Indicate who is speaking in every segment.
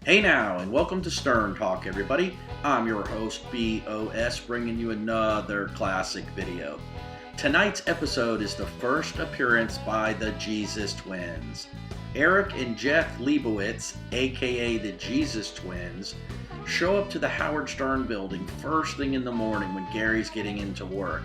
Speaker 1: Hey now, and welcome to Stern Talk, everybody. I'm your host, B.O.S, bringing you another classic video. Tonight's episode is the first appearance by the Jesus Twins. Eric and Jeff Leibowitz, aka the Jesus Twins, show up to the Howard Stern building first thing in the morning when Gary's getting into work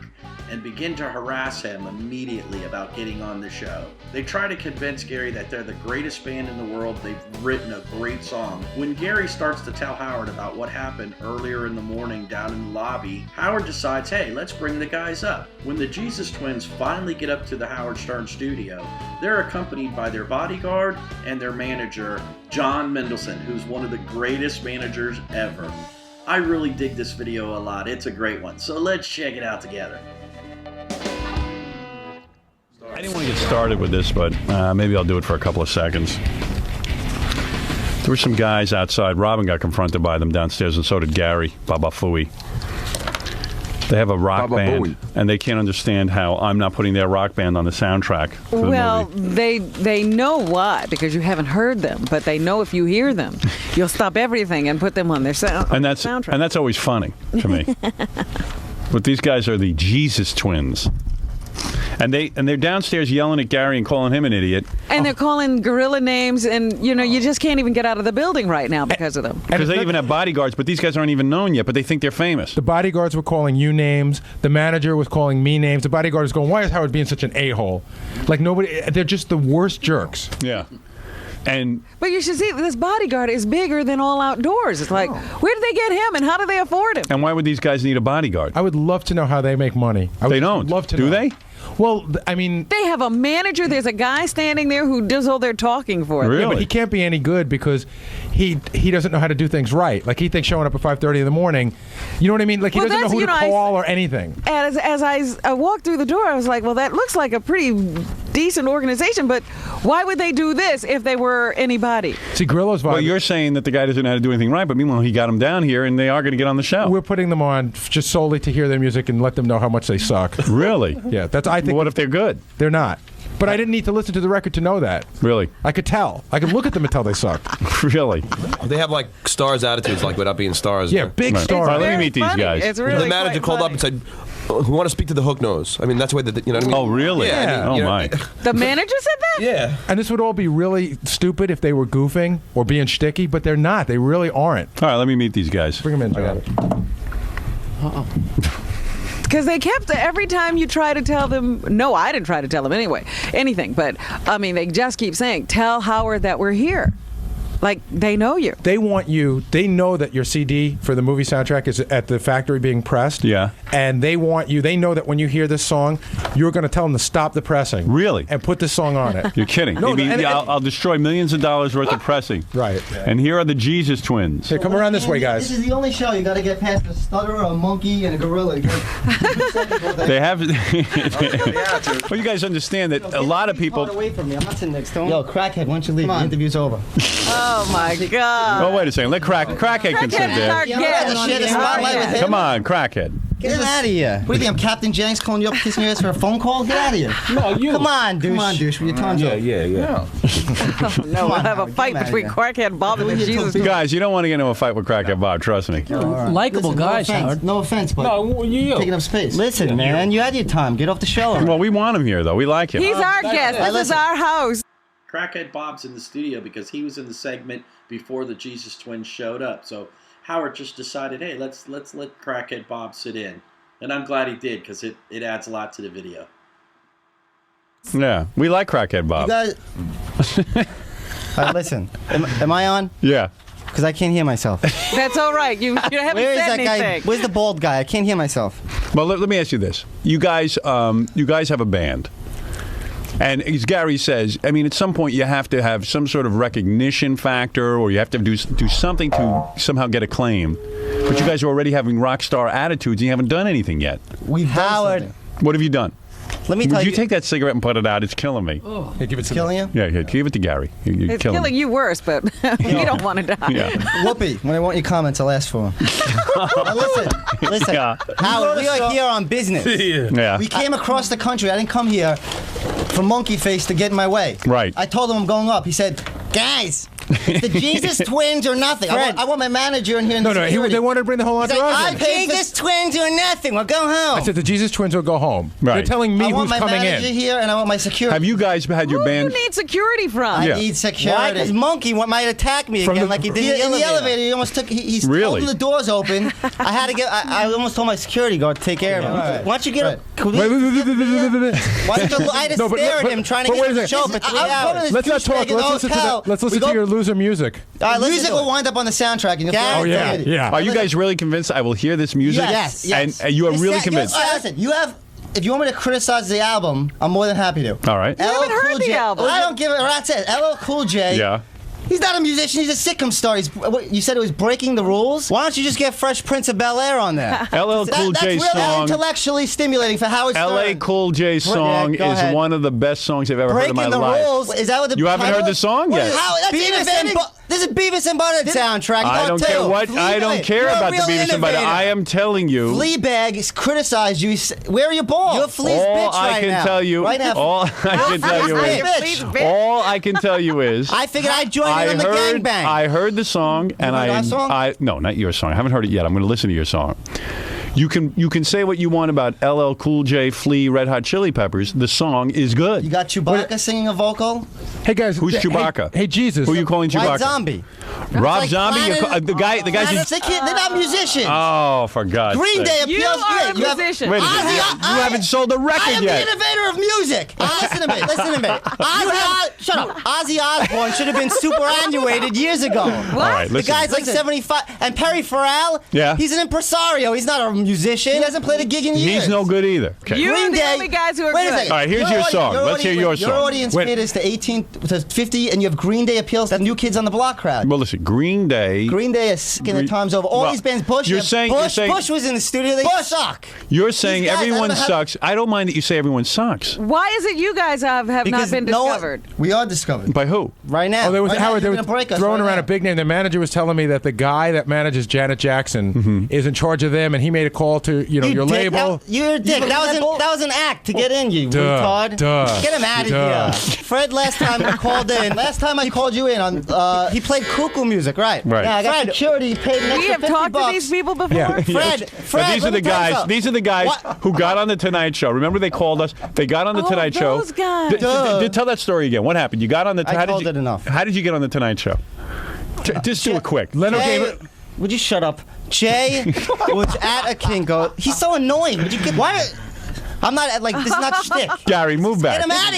Speaker 1: and begin to harass him immediately about getting on the show. They try to convince Gary that they're the greatest band in the world, they've written a great song. When Gary starts to tell Howard about what happened earlier in the morning down in the lobby, Howard decides, hey, let's bring the guys up. When the Jesus Twins finally get up to the Howard Stern studio, they're accompanied by their bodyguard and their manager, John Mendelsohn, who's one of the greatest managers ever. I really dig this video a lot. It's a great one. So let's check it out together.
Speaker 2: I didn't want to get started with this, but maybe I'll do it for a couple of seconds. There were some guys outside. Robin got confronted by them downstairs, and so did Gary, Baba Fooey. They have a rock band, and they can't understand how I'm not putting their rock band on the soundtrack for the movie.
Speaker 3: They know why, because you haven't heard them, but they know if you hear them, you'll stop everything and put them on their soundtrack.
Speaker 2: And that's always funny to me. But these guys are the Jesus Twins. And they're downstairs yelling at Gary and calling him an idiot.
Speaker 3: And they're calling gorilla names, and you just can't even get out of the building right now because of them.
Speaker 2: Because they even have bodyguards, but these guys aren't even known yet, but they think they're famous.
Speaker 4: The bodyguards were calling you names. The manager was calling me names. The bodyguard was going, why is Howard being such an a-hole? Like, nobody, they're just the worst jerks.
Speaker 2: Yeah.
Speaker 3: But you should see, this bodyguard is bigger than All Outdoors. It's like, where did they get him, and how do they afford him?
Speaker 2: And why would these guys need a bodyguard?
Speaker 4: I would love to know how they make money.
Speaker 2: They don't.
Speaker 4: Love to
Speaker 2: know. Do they?
Speaker 4: Well, I mean...
Speaker 3: They have a manager. There's a guy standing there who does all their talking for them.
Speaker 2: Really?
Speaker 4: Yeah, but he can't be any good because he doesn't know how to do things right. Like, he thinks showing up at 5:30 in the morning, you know what I mean? Like, he doesn't know who to call or anything.
Speaker 3: As I walked through the door, I was like, well, that looks like a pretty decent organization, but why would they do this if they were anybody?
Speaker 4: See, Grillo's vibe.
Speaker 2: Well, you're saying that the guy doesn't know how to do anything right, but meanwhile, he got them down here, and they are going to get on the show.
Speaker 4: We're putting them on just solely to hear their music and let them know how much they suck.
Speaker 2: Really?
Speaker 4: Yeah, I think.
Speaker 2: Well, what if they're good?
Speaker 4: They're not. But I didn't need to listen to the record to know that.
Speaker 2: Really?
Speaker 4: I could tell. I could look at them and tell they suck.
Speaker 2: Really?
Speaker 5: They have like stars attitudes, like without being stars.
Speaker 4: Yeah, big
Speaker 2: right.
Speaker 4: stars.
Speaker 2: All right, let me meet these guys.
Speaker 3: It's really
Speaker 5: the manager called up and said, "We want to speak to the hook nose." I mean, that's the way that you know what I mean.
Speaker 2: Oh, really?
Speaker 5: Yeah.
Speaker 2: I mean,
Speaker 5: my.
Speaker 3: The manager said that?
Speaker 5: Yeah.
Speaker 4: And this would all be really stupid if they were goofing or being shticky, but they're not. They really aren't.
Speaker 2: All right, let me meet these guys.
Speaker 4: Bring them in, John.
Speaker 3: Because they kept, every time you try to tell them, no, I didn't try to tell them anyway, anything, but, I mean, they just keep saying, tell Howard that we're here. Like, they know you.
Speaker 4: They want you, they know that your CD for the movie soundtrack is at the factory being pressed.
Speaker 2: Yeah.
Speaker 4: And they want you, they know that when you hear this song, you're going to tell them to stop the pressing.
Speaker 2: Really?
Speaker 4: And put this song on it.
Speaker 2: You're kidding.
Speaker 4: No,
Speaker 2: I'll destroy millions of dollars worth of pressing.
Speaker 4: Right.
Speaker 2: And here are the Jesus Twins.
Speaker 4: Here, come around this way, guys.
Speaker 6: This is the only show you got to get past a stutterer, a monkey, and a gorilla.
Speaker 2: They have... Well, you guys understand that a lot of people...
Speaker 6: Away from me. I'm not sitting next to him. Yo, crackhead, why don't you leave? The interview's over.
Speaker 3: Oh, my God.
Speaker 2: Oh, wait a second. Let Crackhead can sit there.
Speaker 6: Share the spotlight with him.
Speaker 2: Come on, Crackhead.
Speaker 6: Get him out of here. What do you think, I'm Captain Jennings calling you up, kissing your ass for a phone call? Get out of here.
Speaker 5: No, you.
Speaker 6: Come on, douche. Come on, douche. With your tongue out.
Speaker 5: Yeah.
Speaker 3: No, we'll have a fight between Crackhead Bob and the Jesus.
Speaker 2: Guys, you don't want to get into a fight with Crackhead Bob, trust me.
Speaker 7: Likable guys, Howard.
Speaker 6: No offense, but
Speaker 5: you.
Speaker 6: taking up space. Listen, man, you had your time. Get off the show.
Speaker 2: Well, we want him here, though. We like him.
Speaker 3: He's our guest. This is our house.
Speaker 1: Crackhead Bob's in the studio because he was in the segment before the Jesus Twins showed up. So Howard just decided, hey, let's let Crackhead Bob sit in. And I'm glad he did because it adds a lot to the video.
Speaker 2: Yeah, we like Crackhead Bob.
Speaker 6: You guys... listen, am I on?
Speaker 2: Yeah.
Speaker 6: Because I can't hear myself.
Speaker 3: That's all right. You haven't
Speaker 6: Where is
Speaker 3: said
Speaker 6: that
Speaker 3: anything.
Speaker 6: guy? Where's the bald guy? I can't hear myself.
Speaker 2: Well, let me ask you this. You guys have a band. And as Gary says, I mean, at some point you have to have some sort of recognition factor, or you have to do something to somehow get acclaim. But you guys are already having rock star attitudes, and you haven't done anything yet.
Speaker 6: Howard.
Speaker 2: What have you done?
Speaker 6: Let me tell you.
Speaker 2: Would you take that cigarette and put it out? It's killing me.
Speaker 4: Oh. Hey, give it to
Speaker 6: killing you?
Speaker 2: Yeah, give it to Gary. You're
Speaker 3: It's killing you worse, but you don't want to die.
Speaker 2: Yeah.
Speaker 6: Whoopi, when I want your comments, I'll ask for them. Listen.
Speaker 2: Yeah.
Speaker 6: Howard, we are here on business.
Speaker 2: Yeah.
Speaker 6: We came across the country. I didn't come here for Monkey Face to get in my way.
Speaker 2: Right.
Speaker 6: I told him I'm going up. He said, guys, It's the Jesus Twins or nothing. I want my manager in here.
Speaker 4: No, they wanted to bring the whole entourage.
Speaker 6: I paid Jesus Twins or nothing. Well, go home.
Speaker 4: I said the Jesus Twins will go home.
Speaker 2: Right.
Speaker 4: They're telling me who's coming in.
Speaker 6: I want my manager here, and I want my security.
Speaker 2: Have you guys had your band?
Speaker 3: Who do you need security from?
Speaker 6: I need security.
Speaker 8: Why? Because Monkey might attack me again, like he did in the elevator.
Speaker 6: He almost took. He's
Speaker 2: really?
Speaker 6: holding the doors open. I had to get. I almost told my security guard to take care of him.
Speaker 8: Right. Why don't you get up?
Speaker 6: Why don't you? I had to stare at him trying to get him to show up for 3 hours.
Speaker 4: Let's not talk. Let's listen to your loser music.
Speaker 6: Music will wind up on the soundtrack.
Speaker 4: Oh yeah.
Speaker 2: Are you guys really convinced I will hear this music?
Speaker 6: Yes.
Speaker 2: And you are really convinced?
Speaker 6: Listen, you have. If you want me to criticize the album, I'm more than happy to.
Speaker 2: All right.
Speaker 3: You haven't heard the album.
Speaker 6: I don't give it. That's it. LL Cool J.
Speaker 2: Yeah.
Speaker 6: He's not a musician. He's a sitcom star. You said it was breaking the rules.
Speaker 8: Why don't you just get Fresh Prince of Bel-Air on there?
Speaker 2: LL Cool
Speaker 6: That's
Speaker 2: J
Speaker 6: really
Speaker 2: song.
Speaker 6: intellectually stimulating for Howard Stern.
Speaker 2: LL Cool J song
Speaker 8: go
Speaker 2: is
Speaker 8: ahead.
Speaker 2: one of the best songs I've ever heard in my
Speaker 8: Breaking the
Speaker 2: life.
Speaker 8: rules.
Speaker 6: Is that what the
Speaker 2: You haven't
Speaker 6: title
Speaker 2: heard the
Speaker 6: is?
Speaker 2: song yet?
Speaker 6: That's innovating.
Speaker 8: This is Beavis and Butthead soundtrack.
Speaker 2: I don't care what. I don't care
Speaker 8: You're a
Speaker 2: about the
Speaker 8: real
Speaker 2: Beavis and Butthead.
Speaker 8: innovator.
Speaker 2: I am telling you.
Speaker 6: Fleabag criticized you. Where are your balls?
Speaker 8: You're Flea's
Speaker 2: All
Speaker 8: bitch
Speaker 2: I
Speaker 8: right
Speaker 2: can
Speaker 8: now.
Speaker 2: tell you.
Speaker 6: Right now.
Speaker 2: All I can tell you is. All I can tell you is.
Speaker 8: I figured I'd join in on the gangbang.
Speaker 2: I heard the song, and
Speaker 6: heard our song?
Speaker 2: no, not your song. I haven't heard it yet. I'm going to listen to your song. You can say what you want about LL Cool J, Flea, Red Hot Chili Peppers. The song is good.
Speaker 6: You got Chewbacca singing a vocal?
Speaker 4: Hey guys,
Speaker 2: Who's Chewbacca?
Speaker 4: Hey Jesus,
Speaker 2: Who are you calling Chewbacca?
Speaker 8: White Zombie.
Speaker 2: Rob
Speaker 6: like
Speaker 2: Zombie?
Speaker 6: Planet-
Speaker 2: The guy's.
Speaker 6: They're not musicians.
Speaker 2: Oh, for God's
Speaker 6: Green
Speaker 2: sake.
Speaker 6: Day
Speaker 3: You
Speaker 6: appeals.
Speaker 3: are a
Speaker 6: you have-
Speaker 3: musician.
Speaker 2: Wait a minute. You haven't sold the
Speaker 6: I
Speaker 2: record
Speaker 6: am
Speaker 2: yet.
Speaker 6: the innovator of music. Listen to me. Listen to me. Shut up.
Speaker 8: Ozzy Osbourne should have been superannuated years ago.
Speaker 2: All right,
Speaker 8: The
Speaker 2: listen.
Speaker 8: guy's like 75. And Perry Farrell,
Speaker 2: Yeah.
Speaker 8: he's an impresario. He's not a musician.
Speaker 6: He hasn't played a gig in years.
Speaker 2: He's no good either. Okay.
Speaker 3: You're
Speaker 6: Green
Speaker 3: the
Speaker 6: Day-
Speaker 3: only guys who are
Speaker 6: Wait a
Speaker 3: good.
Speaker 6: second.
Speaker 2: All right, here's your song. Let's hear your
Speaker 6: Your
Speaker 2: song.
Speaker 6: audience
Speaker 4: Wait.
Speaker 6: caters to 18 to 50, and you have Green Day appeals to New Kids on the Block crowd.
Speaker 2: Well, listen. Green Day.
Speaker 6: Green Day is skin the times over. All
Speaker 2: Well,
Speaker 6: these bands, Bush.
Speaker 2: You're saying.
Speaker 8: Bush was in the studio. They suck.
Speaker 2: You're saying
Speaker 6: These guys,
Speaker 2: everyone
Speaker 6: I don't know
Speaker 2: sucks. I don't mind that you say everyone sucks.
Speaker 3: Why is it you guys have not
Speaker 6: Because
Speaker 3: been
Speaker 6: no one-
Speaker 3: discovered?
Speaker 6: we are discovered.
Speaker 2: By who?
Speaker 8: Right now.
Speaker 4: Oh, there was
Speaker 6: Right now,
Speaker 4: Howard. They
Speaker 6: you're
Speaker 4: were
Speaker 6: gonna break us
Speaker 4: throwing
Speaker 6: right
Speaker 4: around
Speaker 6: now.
Speaker 4: a big name. The manager was telling me that the guy that manages Janet Jackson is in charge of them, and he made a call to your
Speaker 8: dick.
Speaker 4: label.
Speaker 8: You're a dick. That was an act to get in, you
Speaker 4: Duh,
Speaker 8: retard.
Speaker 4: duh,
Speaker 8: Get him out of
Speaker 4: duh.
Speaker 8: here. Fred, last time he called in.
Speaker 6: Last time I called you in on,
Speaker 8: He played cuckoo music, right?
Speaker 2: Right.
Speaker 6: yeah, I got
Speaker 8: Fred,
Speaker 6: security paid an
Speaker 3: We
Speaker 6: extra
Speaker 3: have
Speaker 6: 50
Speaker 3: talked
Speaker 6: bucks.
Speaker 3: to these people before.
Speaker 4: Yeah.
Speaker 8: Fred,
Speaker 2: Now, these are
Speaker 8: let
Speaker 2: the
Speaker 8: me tell you
Speaker 2: guys.
Speaker 8: something.
Speaker 2: These are the guys who got on the Tonight Show. Remember they called us. They got on the
Speaker 3: Oh,
Speaker 2: Tonight Show.
Speaker 3: those guys.
Speaker 2: Tell that story again. What happened? You got on the.
Speaker 8: I
Speaker 2: how did
Speaker 8: told
Speaker 2: you,
Speaker 8: it enough.
Speaker 2: How did you get on the Tonight Show? Just do it quick.
Speaker 4: Leno
Speaker 8: Jay,
Speaker 4: gave it.
Speaker 8: would you shut up? Jay was at a Kinko. He's so annoying. Would you get why? I'm not like this is not shtick.
Speaker 2: Gary, move back.
Speaker 8: Get him out of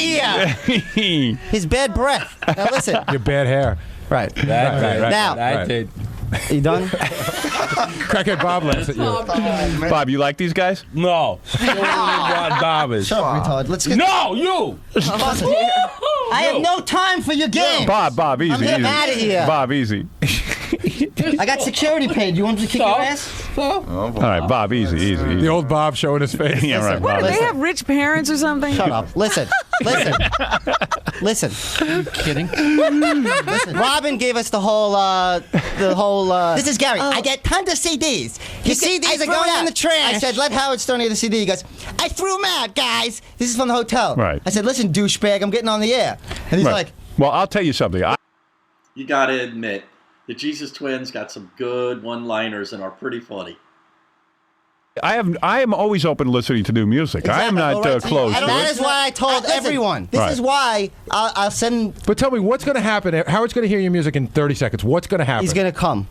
Speaker 8: here. His bad breath. Now listen.
Speaker 4: Your bad hair.
Speaker 8: Right.
Speaker 4: Right.
Speaker 8: Now,
Speaker 4: Right.
Speaker 7: did.
Speaker 8: you done?
Speaker 4: Crackhead Bob laughs at you.
Speaker 2: Bob, you like these guys?
Speaker 7: No. Bob is.
Speaker 6: Shut up, retard. Let's get.
Speaker 7: No, you.
Speaker 6: I have no time for your game.
Speaker 2: Bob, easy.
Speaker 8: Get him
Speaker 2: easy.
Speaker 8: out of here.
Speaker 2: Bob, easy.
Speaker 6: I got security paid. You want me to kick your ass?
Speaker 2: All right, Bob, easy.
Speaker 4: The old Bob showing his face.
Speaker 2: Yeah, right,
Speaker 3: What,
Speaker 2: Bob.
Speaker 3: do they have rich parents or something?
Speaker 8: Shut up. Listen. Listen.
Speaker 7: Kidding.
Speaker 8: Listen. Robin gave us the whole.
Speaker 6: This is Gary. I get tons of CDs.
Speaker 8: Your CDs are going in the trash.
Speaker 6: I said, let Howard Stern get the CD. He goes, I threw them out, guys. This is from the hotel.
Speaker 2: Right.
Speaker 6: I said, listen, douchebag, I'm getting on the air. And he's
Speaker 2: Right.
Speaker 6: like,
Speaker 2: Well, I'll tell you something.
Speaker 1: You got to admit, the Jesus Twins got some good one-liners and are pretty funny.
Speaker 2: I am always open to listening to new music. I am not closed to
Speaker 8: That
Speaker 2: it.
Speaker 8: is why I told
Speaker 6: listen,
Speaker 8: everyone.
Speaker 6: This
Speaker 2: Right.
Speaker 6: is why I'll send.
Speaker 4: But tell me, what's going to happen? Howard's going to hear your music in 30 seconds. What's going to happen?
Speaker 8: He's gonna come.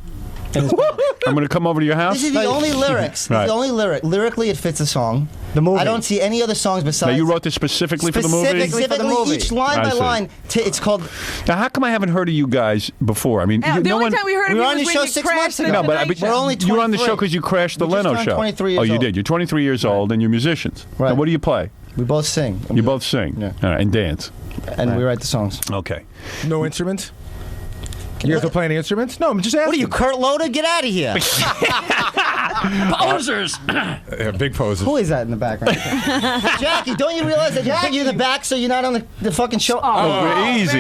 Speaker 2: I'm going to come over to your house.
Speaker 6: This is the only lyrics. This
Speaker 2: Right.
Speaker 6: is the only lyric. Lyrically, it fits the song.
Speaker 8: The movie.
Speaker 6: I don't see any other songs besides.
Speaker 2: Now, you wrote this specifically for the movie?
Speaker 8: Specifically for the movie.
Speaker 6: Each line
Speaker 2: I
Speaker 6: by
Speaker 2: see.
Speaker 6: line. It's called.
Speaker 2: Now, how come I haven't heard of you guys before? I mean,
Speaker 3: Yeah, the
Speaker 2: no
Speaker 3: only
Speaker 2: one.
Speaker 3: time we heard of
Speaker 8: We
Speaker 3: you
Speaker 8: were
Speaker 3: was
Speaker 8: on your
Speaker 3: when
Speaker 8: show
Speaker 3: you
Speaker 8: 6
Speaker 3: crashed
Speaker 8: months
Speaker 3: the
Speaker 8: ago.
Speaker 2: No, but
Speaker 3: Tonight
Speaker 6: We're
Speaker 3: Show.
Speaker 6: only
Speaker 2: you were on the
Speaker 6: 23.
Speaker 2: show because you crashed the
Speaker 6: We just
Speaker 2: Leno
Speaker 6: turned
Speaker 2: show.
Speaker 6: 23 years
Speaker 2: oh, you
Speaker 6: old.
Speaker 2: did. You're 23 years old and you're musicians.
Speaker 6: Right.
Speaker 2: Now, what do you play?
Speaker 6: We both sing.
Speaker 2: You both sing.
Speaker 6: Yeah.
Speaker 2: All right, and dance.
Speaker 6: And we write the songs.
Speaker 2: Okay.
Speaker 4: No instruments? You guys are playing instruments? No, I'm just asking.
Speaker 8: What are you, Kurt Loder? Get out of here.
Speaker 7: Posers.
Speaker 4: Yeah, big poses.
Speaker 8: Who is that in the background? Jackie, don't you realize that you're in the back so you're not on the fucking show?
Speaker 2: Oh, easy.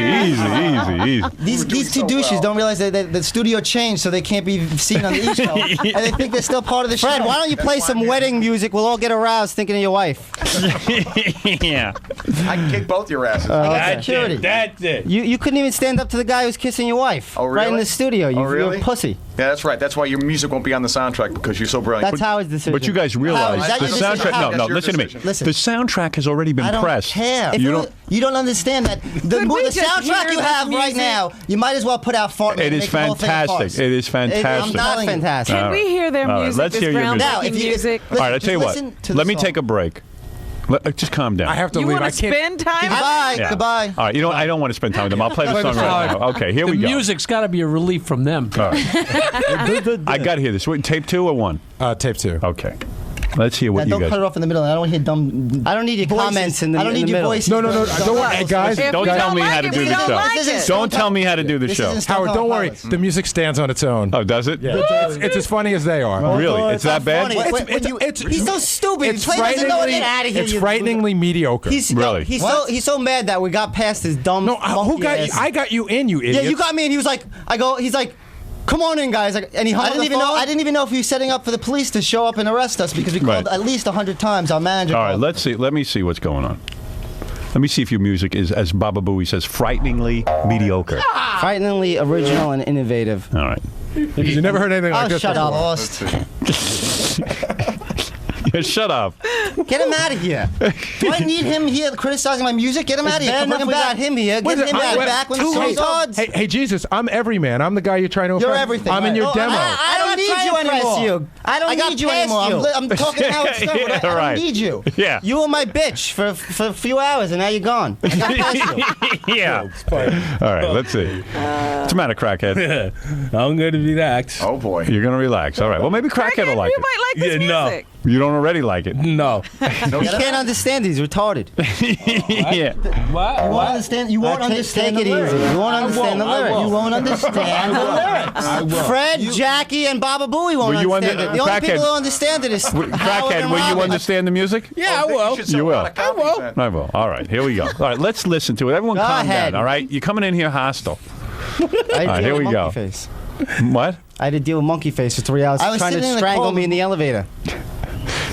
Speaker 8: These two douches don't realize that the studio changed so they can't be seen on the E! show. And they think they're still part of the show. Fred, why don't you play some wedding music? We'll all get aroused thinking of your wife.
Speaker 2: Yeah.
Speaker 9: I can kick both your asses.
Speaker 8: Security.
Speaker 7: That's it.
Speaker 8: You couldn't even stand up to the guy who's kissing your wife.
Speaker 9: Oh, really?
Speaker 8: Right in the studio. You're a pussy.
Speaker 9: Yeah, that's right. That's why your music won't be on the soundtrack because you're so brilliant.
Speaker 8: That's Howard's decision.
Speaker 2: But you guys realize
Speaker 8: Howard,
Speaker 2: the
Speaker 8: is that your
Speaker 2: soundtrack.
Speaker 8: decision?
Speaker 2: No,
Speaker 9: That's
Speaker 2: listen to me.
Speaker 9: your
Speaker 8: decision.
Speaker 2: The soundtrack has already been
Speaker 8: I don't
Speaker 2: pressed.
Speaker 8: care. You don't understand that the
Speaker 3: Could we just
Speaker 8: soundtrack
Speaker 3: hear
Speaker 8: you
Speaker 3: this
Speaker 8: have right
Speaker 3: music?
Speaker 8: now. You might as well put out fart.
Speaker 2: It is fantastic. It is fantastic.
Speaker 8: I'm not fantastic.
Speaker 3: Can we hear their
Speaker 2: All right,
Speaker 3: music?
Speaker 2: let's
Speaker 3: this
Speaker 2: hear your music.
Speaker 8: Now,
Speaker 3: groundbreaking
Speaker 8: if you
Speaker 3: music.
Speaker 2: All right, I'll tell you what.
Speaker 8: listen to the
Speaker 2: Let me
Speaker 8: song.
Speaker 2: take a break. Just calm down.
Speaker 4: I have to
Speaker 3: You
Speaker 4: leave.
Speaker 3: want
Speaker 4: I
Speaker 3: to
Speaker 4: can't.
Speaker 3: spend time?
Speaker 8: Goodbye.
Speaker 2: Yeah.
Speaker 8: Goodbye.
Speaker 2: All right, you know what? I don't want to spend time with them. I'll play the
Speaker 4: Play the
Speaker 2: song right
Speaker 4: song.
Speaker 2: now. Okay, here
Speaker 7: The
Speaker 2: we go.
Speaker 7: music's got to be a relief from them.
Speaker 2: All right. I got to hear this. Wait, tape 2 or 1?
Speaker 4: Tape 2.
Speaker 2: Okay. Let's hear what you
Speaker 8: Don't
Speaker 2: guys.
Speaker 8: cut it off in the middle. I don't want to hear dumb. I don't need your voices.
Speaker 3: comments in the
Speaker 8: I don't
Speaker 3: in
Speaker 8: need
Speaker 3: the
Speaker 8: your
Speaker 3: middle.
Speaker 8: voices.
Speaker 4: No. Don't worry, hey, guys.
Speaker 3: If
Speaker 2: Don't
Speaker 3: we
Speaker 2: tell me
Speaker 3: like
Speaker 2: how to
Speaker 3: it,
Speaker 2: do
Speaker 3: we
Speaker 2: the
Speaker 3: don't
Speaker 2: show.
Speaker 3: like
Speaker 8: This is
Speaker 3: it.
Speaker 2: Don't tell me how to do the
Speaker 8: This
Speaker 2: show.
Speaker 8: isn't Stone
Speaker 4: Howard, don't worry.
Speaker 8: Pilots.
Speaker 4: The music stands on its own.
Speaker 2: Oh, does it?
Speaker 4: It's as funny as they are.
Speaker 2: Really? It's that bad?
Speaker 8: He's so stupid.
Speaker 4: It's
Speaker 8: He doesn't know
Speaker 4: frighteningly,
Speaker 8: get out of here.
Speaker 4: it's frighteningly mediocre.
Speaker 2: Really?
Speaker 8: He's so mad that we got past his dumb.
Speaker 4: No, who got you? I got you in, you idiot.
Speaker 8: Yeah, you got me, and he was like, he's like, come on in, guys. And he hung up the phone. I didn't even know if he was setting up for the police to show up and arrest us because we called
Speaker 2: Right.
Speaker 8: at least 100 times. Our manager.
Speaker 2: All right,
Speaker 8: called.
Speaker 2: let's see. Let me see what's going on. Let me see if your music is, as Baba Booey says, frighteningly mediocre.
Speaker 8: Frighteningly original and innovative.
Speaker 2: All right.
Speaker 4: You never heard anything like this
Speaker 8: shut up.
Speaker 4: before.
Speaker 8: Lost.
Speaker 2: Yeah, shut up.
Speaker 8: Get him out of here. Do I need him here criticizing my music? Get him out of here. Bring him back. Got him here. Get him back when the show's on.
Speaker 4: Hey, Jesus, I'm everyman. I'm the guy you're trying to
Speaker 8: You're
Speaker 4: impress.
Speaker 8: everything.
Speaker 4: I'm in your demo.
Speaker 8: I don't need you anymore. I don't need you anymore. I'm talking to Howard Stern.
Speaker 2: Yeah,
Speaker 8: I don't
Speaker 2: right.
Speaker 8: need you.
Speaker 2: Yeah.
Speaker 8: You were my bitch for a few hours, and now you're gone. I got past you.
Speaker 2: Yeah. All right, let's see. What's the matter, crackhead?
Speaker 7: I'm going to relax.
Speaker 9: Oh boy.
Speaker 2: You're going to relax. All right. Well, maybe crackhead will like
Speaker 3: you
Speaker 2: it.
Speaker 3: might like this
Speaker 7: Yeah, no.
Speaker 3: music.
Speaker 2: You don't already like it.
Speaker 7: No.
Speaker 8: You can't understand. He's retarded.
Speaker 2: Yeah.
Speaker 7: What?
Speaker 8: You won't understand. You won't understand the lyrics. You won't understand the lyrics. You won't understand the lyrics. Fred, Jackie, and Baba Booey won't
Speaker 2: Will you
Speaker 8: understand it. The only
Speaker 2: Crackhead-
Speaker 8: people who understand it is Howard
Speaker 2: Crackhead,
Speaker 8: and
Speaker 2: will you
Speaker 8: Robin.
Speaker 2: understand the music?
Speaker 7: Yeah, I will.
Speaker 2: You will.
Speaker 7: I will.
Speaker 2: I will. All right, here we go. All right, let's listen to it. Everyone
Speaker 8: Go
Speaker 2: calm
Speaker 8: ahead.
Speaker 2: down, all right? You're coming in here hostile.
Speaker 8: I
Speaker 2: All right, here we go.
Speaker 8: Face.
Speaker 2: What?
Speaker 8: I had to deal with Monkey Face for 3 hours trying to strangle me in the elevator.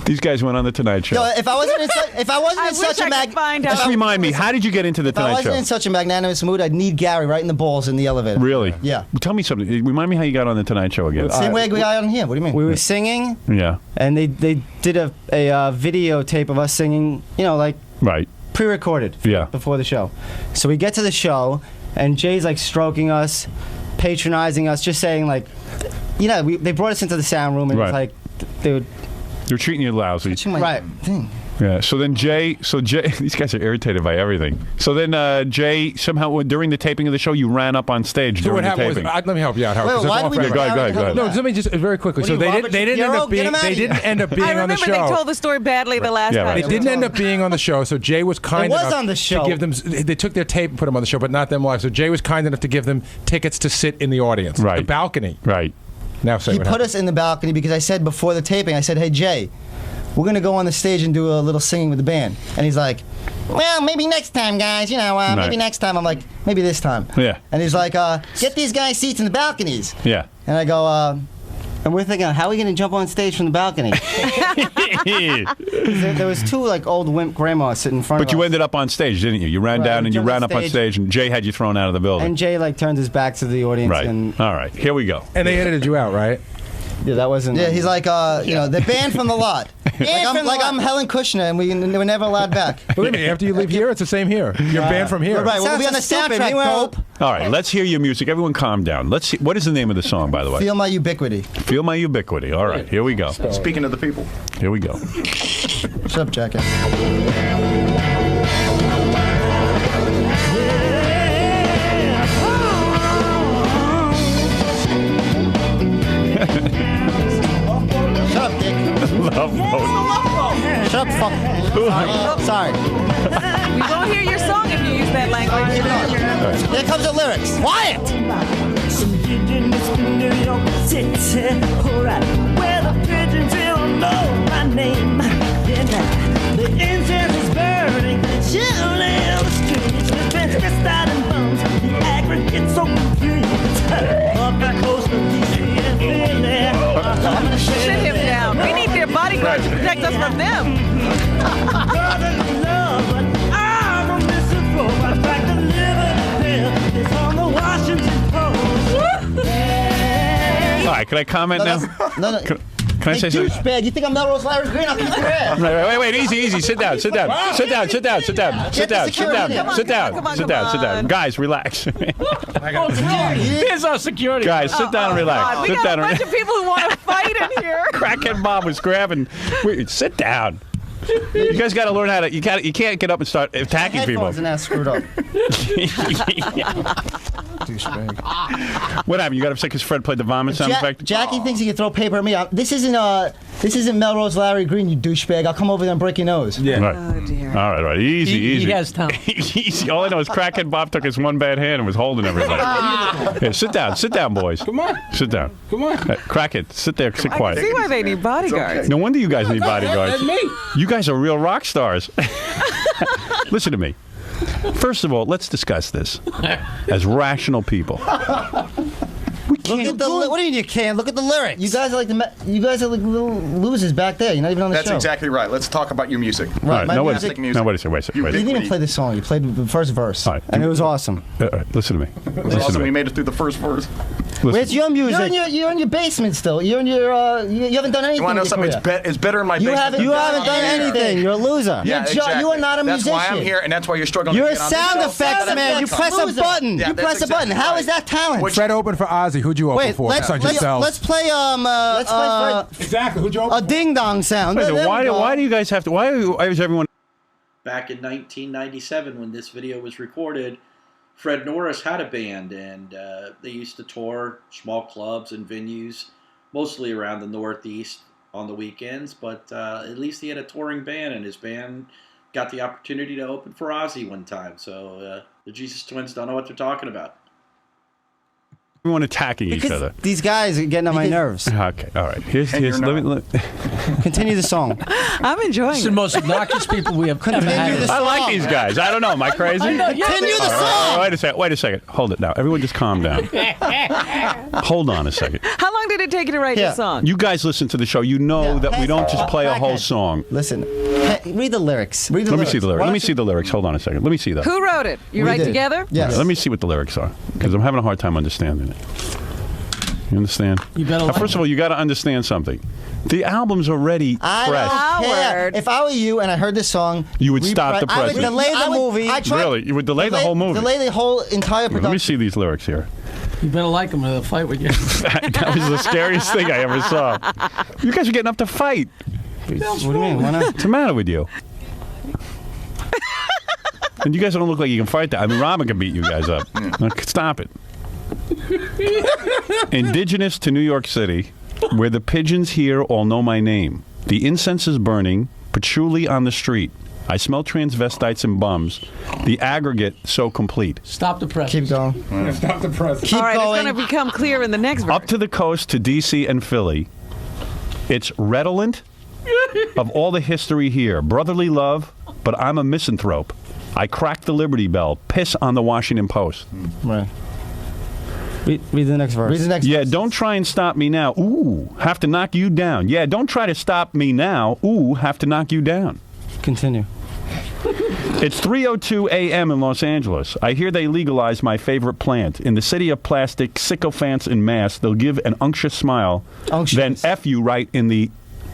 Speaker 2: These guys went on the Tonight Show.
Speaker 8: Yo, if I wasn't in such a
Speaker 2: Just remind me, how did you get into the
Speaker 8: if I
Speaker 2: Tonight
Speaker 8: wasn't
Speaker 2: Show?
Speaker 8: in such a magnanimous mood, I'd need Gary right in the balls in the elevator.
Speaker 2: Really?
Speaker 8: Yeah.
Speaker 2: Tell me something. Remind me how you got on the Tonight Show again.
Speaker 8: Same way we got on here. What do you mean? We were singing,
Speaker 2: Yeah.
Speaker 8: and they did a videotape of us singing, like
Speaker 2: Right.
Speaker 8: pre-recorded
Speaker 2: Yeah.
Speaker 8: before the show. So we get to the show, and Jay's like stroking us, patronizing us, just saying like, they brought us into the sound room, and
Speaker 2: Right.
Speaker 8: it's like, dude,
Speaker 2: They're treating you lousy.
Speaker 8: right thing.
Speaker 2: Yeah. So Jay, these guys are irritated by everything. So then Jay, somehow during the taping of the show, you ran up on stage
Speaker 4: So what
Speaker 2: during the
Speaker 4: happened was,
Speaker 2: taping.
Speaker 4: let me help you out, Howard.
Speaker 8: Wait,
Speaker 4: 'cause
Speaker 8: why
Speaker 4: it's
Speaker 8: do we
Speaker 4: all
Speaker 8: do
Speaker 4: for
Speaker 2: Go ahead,
Speaker 4: everybody.
Speaker 2: go ahead.
Speaker 4: No, let me just very quickly.
Speaker 8: What
Speaker 4: So
Speaker 8: are you,
Speaker 4: they
Speaker 8: Robert
Speaker 4: didn't end
Speaker 8: Shapiro?
Speaker 4: up being.
Speaker 8: Get 'em outta
Speaker 4: They
Speaker 8: here.
Speaker 4: didn't end up being
Speaker 3: I
Speaker 4: on the
Speaker 3: remember
Speaker 4: show.
Speaker 3: they told the story badly the last
Speaker 2: Yeah,
Speaker 3: time.
Speaker 2: right.
Speaker 4: They didn't end up being on the show, so Jay was kind
Speaker 8: It was
Speaker 4: enough
Speaker 8: on the show.
Speaker 4: to give them. They took their tape and put them on the show, but not them live. So Jay was kind enough to give them tickets to sit in the audience,
Speaker 2: Right.
Speaker 4: the balcony.
Speaker 2: Right.
Speaker 4: Now say
Speaker 8: He
Speaker 4: what
Speaker 8: put
Speaker 4: happened.
Speaker 8: us in the balcony because I said before the taping, I said, hey, Jay, we're going to go on the stage and do a little singing with the band. And he's like, well, maybe next time, guys. Maybe
Speaker 2: Right.
Speaker 8: next time. I'm like, maybe this time.
Speaker 2: Yeah.
Speaker 8: And he's like, get these guys seats in the balconies.
Speaker 2: Yeah.
Speaker 8: And I go, and we're thinking, how are we going to jump on stage from the balcony? there was two old wimp grandmas sitting in front of
Speaker 2: But
Speaker 8: us.
Speaker 2: you ended up on stage, didn't you? You ran
Speaker 8: Right,
Speaker 2: down
Speaker 8: we
Speaker 2: and you
Speaker 8: jumped
Speaker 2: ran
Speaker 8: on
Speaker 2: up on
Speaker 8: stage.
Speaker 2: stage, and Jay had you thrown out of the building.
Speaker 8: And Jay turned his back to the audience.
Speaker 2: Right.
Speaker 8: And
Speaker 2: All right. Here we go.
Speaker 4: And they edited you out, right?
Speaker 8: yeah, that wasn't. Yeah, he's like, they're banned from the lot. I'm Helen Kushner, and we were never allowed back.
Speaker 4: Believe me, after you leave here, it's the same here. You're banned from here.
Speaker 8: Right, we'll be on the soundtrack, dope.
Speaker 2: All right. Let's hear your music. Everyone, calm down. Let's see. What is the name of the song, by the way?
Speaker 8: Feel my ubiquity.
Speaker 2: Feel My Ubiquity. All right. Here we go.
Speaker 9: Speaking of the people.
Speaker 2: Here we go.
Speaker 8: Shut up, jackass. Shut up, dick.
Speaker 2: Love boat.
Speaker 8: Shut up, fuck. Sorry.
Speaker 3: We won't hear your song if you use that language.
Speaker 8: Here comes the lyrics. Quiet!
Speaker 10: New York City, alright, where the pretty know my name. Yeah, now the incense is burning, chill in the streets. The fence is starting bones, the aggregate's so confused. Up the coast of DC and Philly.
Speaker 3: Sit him down. We need their bodyguards to protect us from them.
Speaker 10: Brotherly love, but I'm a misanthrope. I back to live it's on the Washington Post.
Speaker 2: All right, can I comment now?
Speaker 8: No.
Speaker 2: Can I say something?
Speaker 8: Douchebag, you think I'm Melrose Larry Green? I'll kick your ass.
Speaker 2: Wait, easy. Sit down. Sit down. Guys, relax.
Speaker 7: Here's our security.
Speaker 2: Guys, sit down and relax.
Speaker 3: We
Speaker 2: Sit
Speaker 3: got
Speaker 2: down
Speaker 3: a bunch of people who want to fight in here.
Speaker 2: Crackhead Bob was grabbing. Wait, sit down. You guys got to learn how to. You can't get up and start attacking people.
Speaker 8: Headphones and that's screwed up.
Speaker 4: Douchebag.
Speaker 2: What happened? You got upset because Fred played the vomit sound effect?
Speaker 8: Jackie thinks he can throw paper at me. This isn't Melrose Larry Green, you douchebag. I'll come over there and break your nose.
Speaker 2: Yeah. Right.
Speaker 3: Oh, dear.
Speaker 2: All right. Easy.
Speaker 7: He has time.
Speaker 2: Easy. All I know is Crackhead Bob took his one bad hand and was holding everybody. Here, sit down, boys.
Speaker 7: Come on.
Speaker 2: Sit down.
Speaker 7: Come on.
Speaker 2: Crackhead, sit there. Sit
Speaker 3: I
Speaker 2: quiet.
Speaker 3: can see why they need bodyguards.
Speaker 2: No wonder you guys need bodyguards.
Speaker 7: That's me.
Speaker 2: You guys are real rock stars. Listen to me. First of all, let's discuss this as rational people.
Speaker 8: Look at the. What do you mean you can't? Look at the lyrics. You guys are like little losers back there. You're not even on the
Speaker 9: That's
Speaker 8: show.
Speaker 9: exactly right. Let's talk about your music.
Speaker 8: Right.
Speaker 2: No,
Speaker 8: Wait a
Speaker 9: music.
Speaker 2: second.
Speaker 8: You didn't even play the song. You played the first verse, and it was awesome.
Speaker 2: Listen to me.
Speaker 9: Awesome. We made it through the first verse.
Speaker 8: Where's your music? You're in your basement still. You haven't done anything.
Speaker 9: You want to know something? It's better in my basement.
Speaker 8: You haven't done anything. You're a loser.
Speaker 9: Yeah, exactly.
Speaker 8: You are not a musician.
Speaker 9: That's why I'm here, and that's why you're struggling.
Speaker 8: You're
Speaker 9: to
Speaker 8: a
Speaker 9: get on the
Speaker 8: sound
Speaker 9: show.
Speaker 8: effects man. You press a button.
Speaker 9: Yeah,
Speaker 8: You press a button. How is that talent?
Speaker 4: Fred opened for Ozzy. Who'd you open for?
Speaker 8: Let's play
Speaker 4: exactly. Who'd you open
Speaker 8: a ding dong sound.
Speaker 2: Why do you guys have to? Why is everyone?
Speaker 1: Back in 1997, when this video was recorded, Fred Norris had a band, and they used to tour small clubs and venues, mostly around the Northeast on the weekends. But at least he had a touring band, and his band got the opportunity to open for Ozzy one time. So the Jesus Twins don't know what they're talking about.
Speaker 2: Everyone attacking each other.
Speaker 8: These guys are getting on my nerves.
Speaker 2: Okay, all right. Here's
Speaker 8: Continue the song.
Speaker 3: I'm enjoying
Speaker 7: It's
Speaker 3: it.
Speaker 7: the most obnoxious people we have ever had.
Speaker 2: I like these guys. I don't know. Am I crazy?
Speaker 8: Continue the song.
Speaker 2: Wait a second. Hold it now. Everyone just calm down. Hold on a second.
Speaker 3: How long did it take you to write this song?
Speaker 2: You guys listen to the show. You know that we don't just play a whole song.
Speaker 8: Listen. Read the lyrics.
Speaker 2: Let me see the lyrics. Let me see the lyrics. Hold on a second. Let me see that.
Speaker 3: Who wrote it? You write together?
Speaker 8: Yes.
Speaker 2: Yeah, let me see what the lyrics are, because I'm having a hard time understanding it. You understand?
Speaker 7: You better
Speaker 2: first of all, you got to understand something. The album's already
Speaker 8: I
Speaker 2: fresh.
Speaker 8: don't care. If I were you and I heard this song,
Speaker 2: You would stop the
Speaker 8: I would
Speaker 2: present.
Speaker 8: delay the movie.
Speaker 2: Really? You would delay the whole movie?
Speaker 8: Delay the whole entire
Speaker 2: Let me
Speaker 8: production.
Speaker 2: see these lyrics here.
Speaker 7: You better like them or they'll fight with you.
Speaker 2: That was the scariest thing I ever saw. You guys are getting up to fight.
Speaker 8: What do you mean? Why not?
Speaker 2: What's the matter with you? And you guys don't look like you can fight that. I mean, Robin can beat you guys up. Look, stop it. Indigenous to New York City, where the pigeons here all know my name. The incense is burning, patchouli on the street. I smell transvestites and bums. The aggregate so complete.
Speaker 7: Stop the press.
Speaker 8: Keep going.
Speaker 4: Stop the press.
Speaker 8: Keep
Speaker 3: All right,
Speaker 8: going.
Speaker 3: it's going to become clear in the next verse.
Speaker 2: Up to the coast to D.C. and Philly. It's redolent of all the history here. Brotherly love, but I'm a misanthrope. I crack the Liberty Bell. Piss on the Washington Post.
Speaker 8: Right. Read the next verse. Read the next verse.
Speaker 2: Don't try and stop me now. Ooh, have to knock you down. Yeah, don't try to stop me now. Ooh, have to knock you down.
Speaker 8: Continue.
Speaker 2: It's 3:02 a.m. in Los Angeles. I hear they legalized my favorite plant. In the city of plastic, sycophants in mass, they'll give an unctuous smile, then F you right in the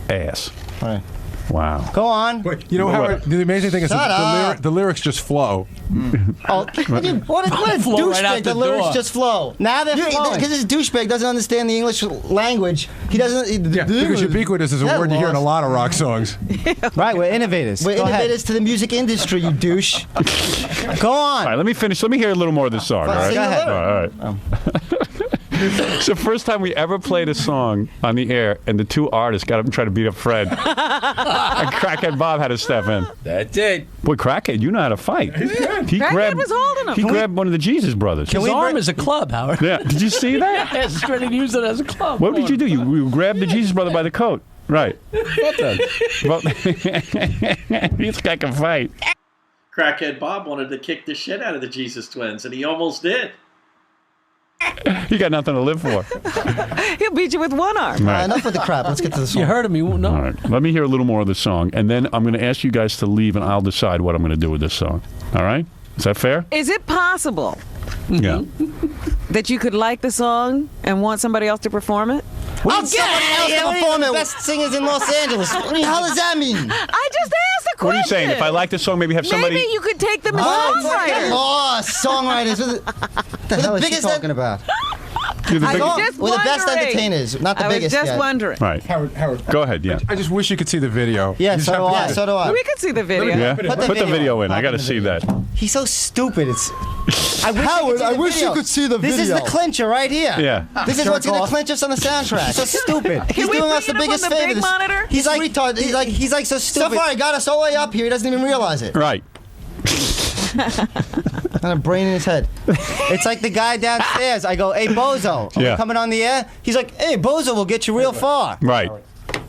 Speaker 2: ass.
Speaker 8: Right.
Speaker 2: Wow.
Speaker 8: Go on.
Speaker 4: Wait, you know how the amazing thing is the lyrics just flow.
Speaker 8: Oh, what a douchebag! The lyrics just flow. Now they're flowing. Because this douchebag doesn't understand the English language. He doesn't.
Speaker 4: Because ubiquitous is a word you hear in a lot of rock songs.
Speaker 8: Right, we're innovators. We're innovators to the music industry, you douche. Go on.
Speaker 2: All right, let me finish. Let me hear a little more of this song. All right.
Speaker 8: Go ahead.
Speaker 2: All right. It's the first time we ever played a song on the air, and the two artists got up and tried to beat up Fred. And Crackhead Bob had to step in.
Speaker 7: That's it.
Speaker 2: Boy, Crackhead, you know how to fight. He
Speaker 3: Crackhead was holding him.
Speaker 2: He grabbed one of the Jesus brothers.
Speaker 7: His arm is a club, Howard.
Speaker 2: Yeah. Did you see that?
Speaker 7: Yes, he's ready to use it as a club.
Speaker 2: What did you do? You grabbed the Jesus brother by the coat. Right. Well, this guy can fight.
Speaker 1: Crackhead Bob wanted to kick the shit out of the Jesus Twins, and he almost did.
Speaker 2: You got nothing to live for.
Speaker 3: He'll beat you with one arm.
Speaker 2: Right.
Speaker 8: Enough with the crap. Let's get to the song.
Speaker 7: You heard him. You won't know.
Speaker 2: All right. Let me hear a little more of the song, and then I'm going to ask you guys to leave, and I'll decide what I'm going to do with this song. All right? Is that fair?
Speaker 3: Is it possible
Speaker 2: Yeah.
Speaker 3: that you could like the song and want somebody else to perform it?
Speaker 8: I'll get somebody else to perform it. Best singers in Los Angeles. What the hell does that mean?
Speaker 3: I just asked a question.
Speaker 2: What are you saying? If I like this song, maybe have somebody...
Speaker 3: Maybe you could take them as songwriters.
Speaker 8: Oh, songwriters. What the hell is he talking about?
Speaker 2: You're the big...
Speaker 8: We're the best entertainers, not the biggest.
Speaker 3: I was just wondering.
Speaker 2: Right.
Speaker 4: Howard.
Speaker 2: Go ahead, yeah.
Speaker 4: I just wish you could see the video.
Speaker 8: Yeah, so do I. So do I.
Speaker 3: We could see the video.
Speaker 2: Yeah? Put the video in. I got to see that.
Speaker 8: He's so stupid. It's.
Speaker 6: Howard, I wish you could see the video.
Speaker 8: This is the clincher right here.
Speaker 2: Yeah.
Speaker 8: This is what's going to clinch us on the soundtrack. He's so stupid. He's doing us the biggest favor.
Speaker 3: Monitor?
Speaker 8: He's like retard. He's like so stupid. So far, he got us all the way up here. He doesn't even realize it.
Speaker 2: Right.
Speaker 8: Got a brain in his head. It's like the guy downstairs. I go, hey, Bozo, are we coming on the air? He's like, hey, Bozo will get you real far.
Speaker 2: Right.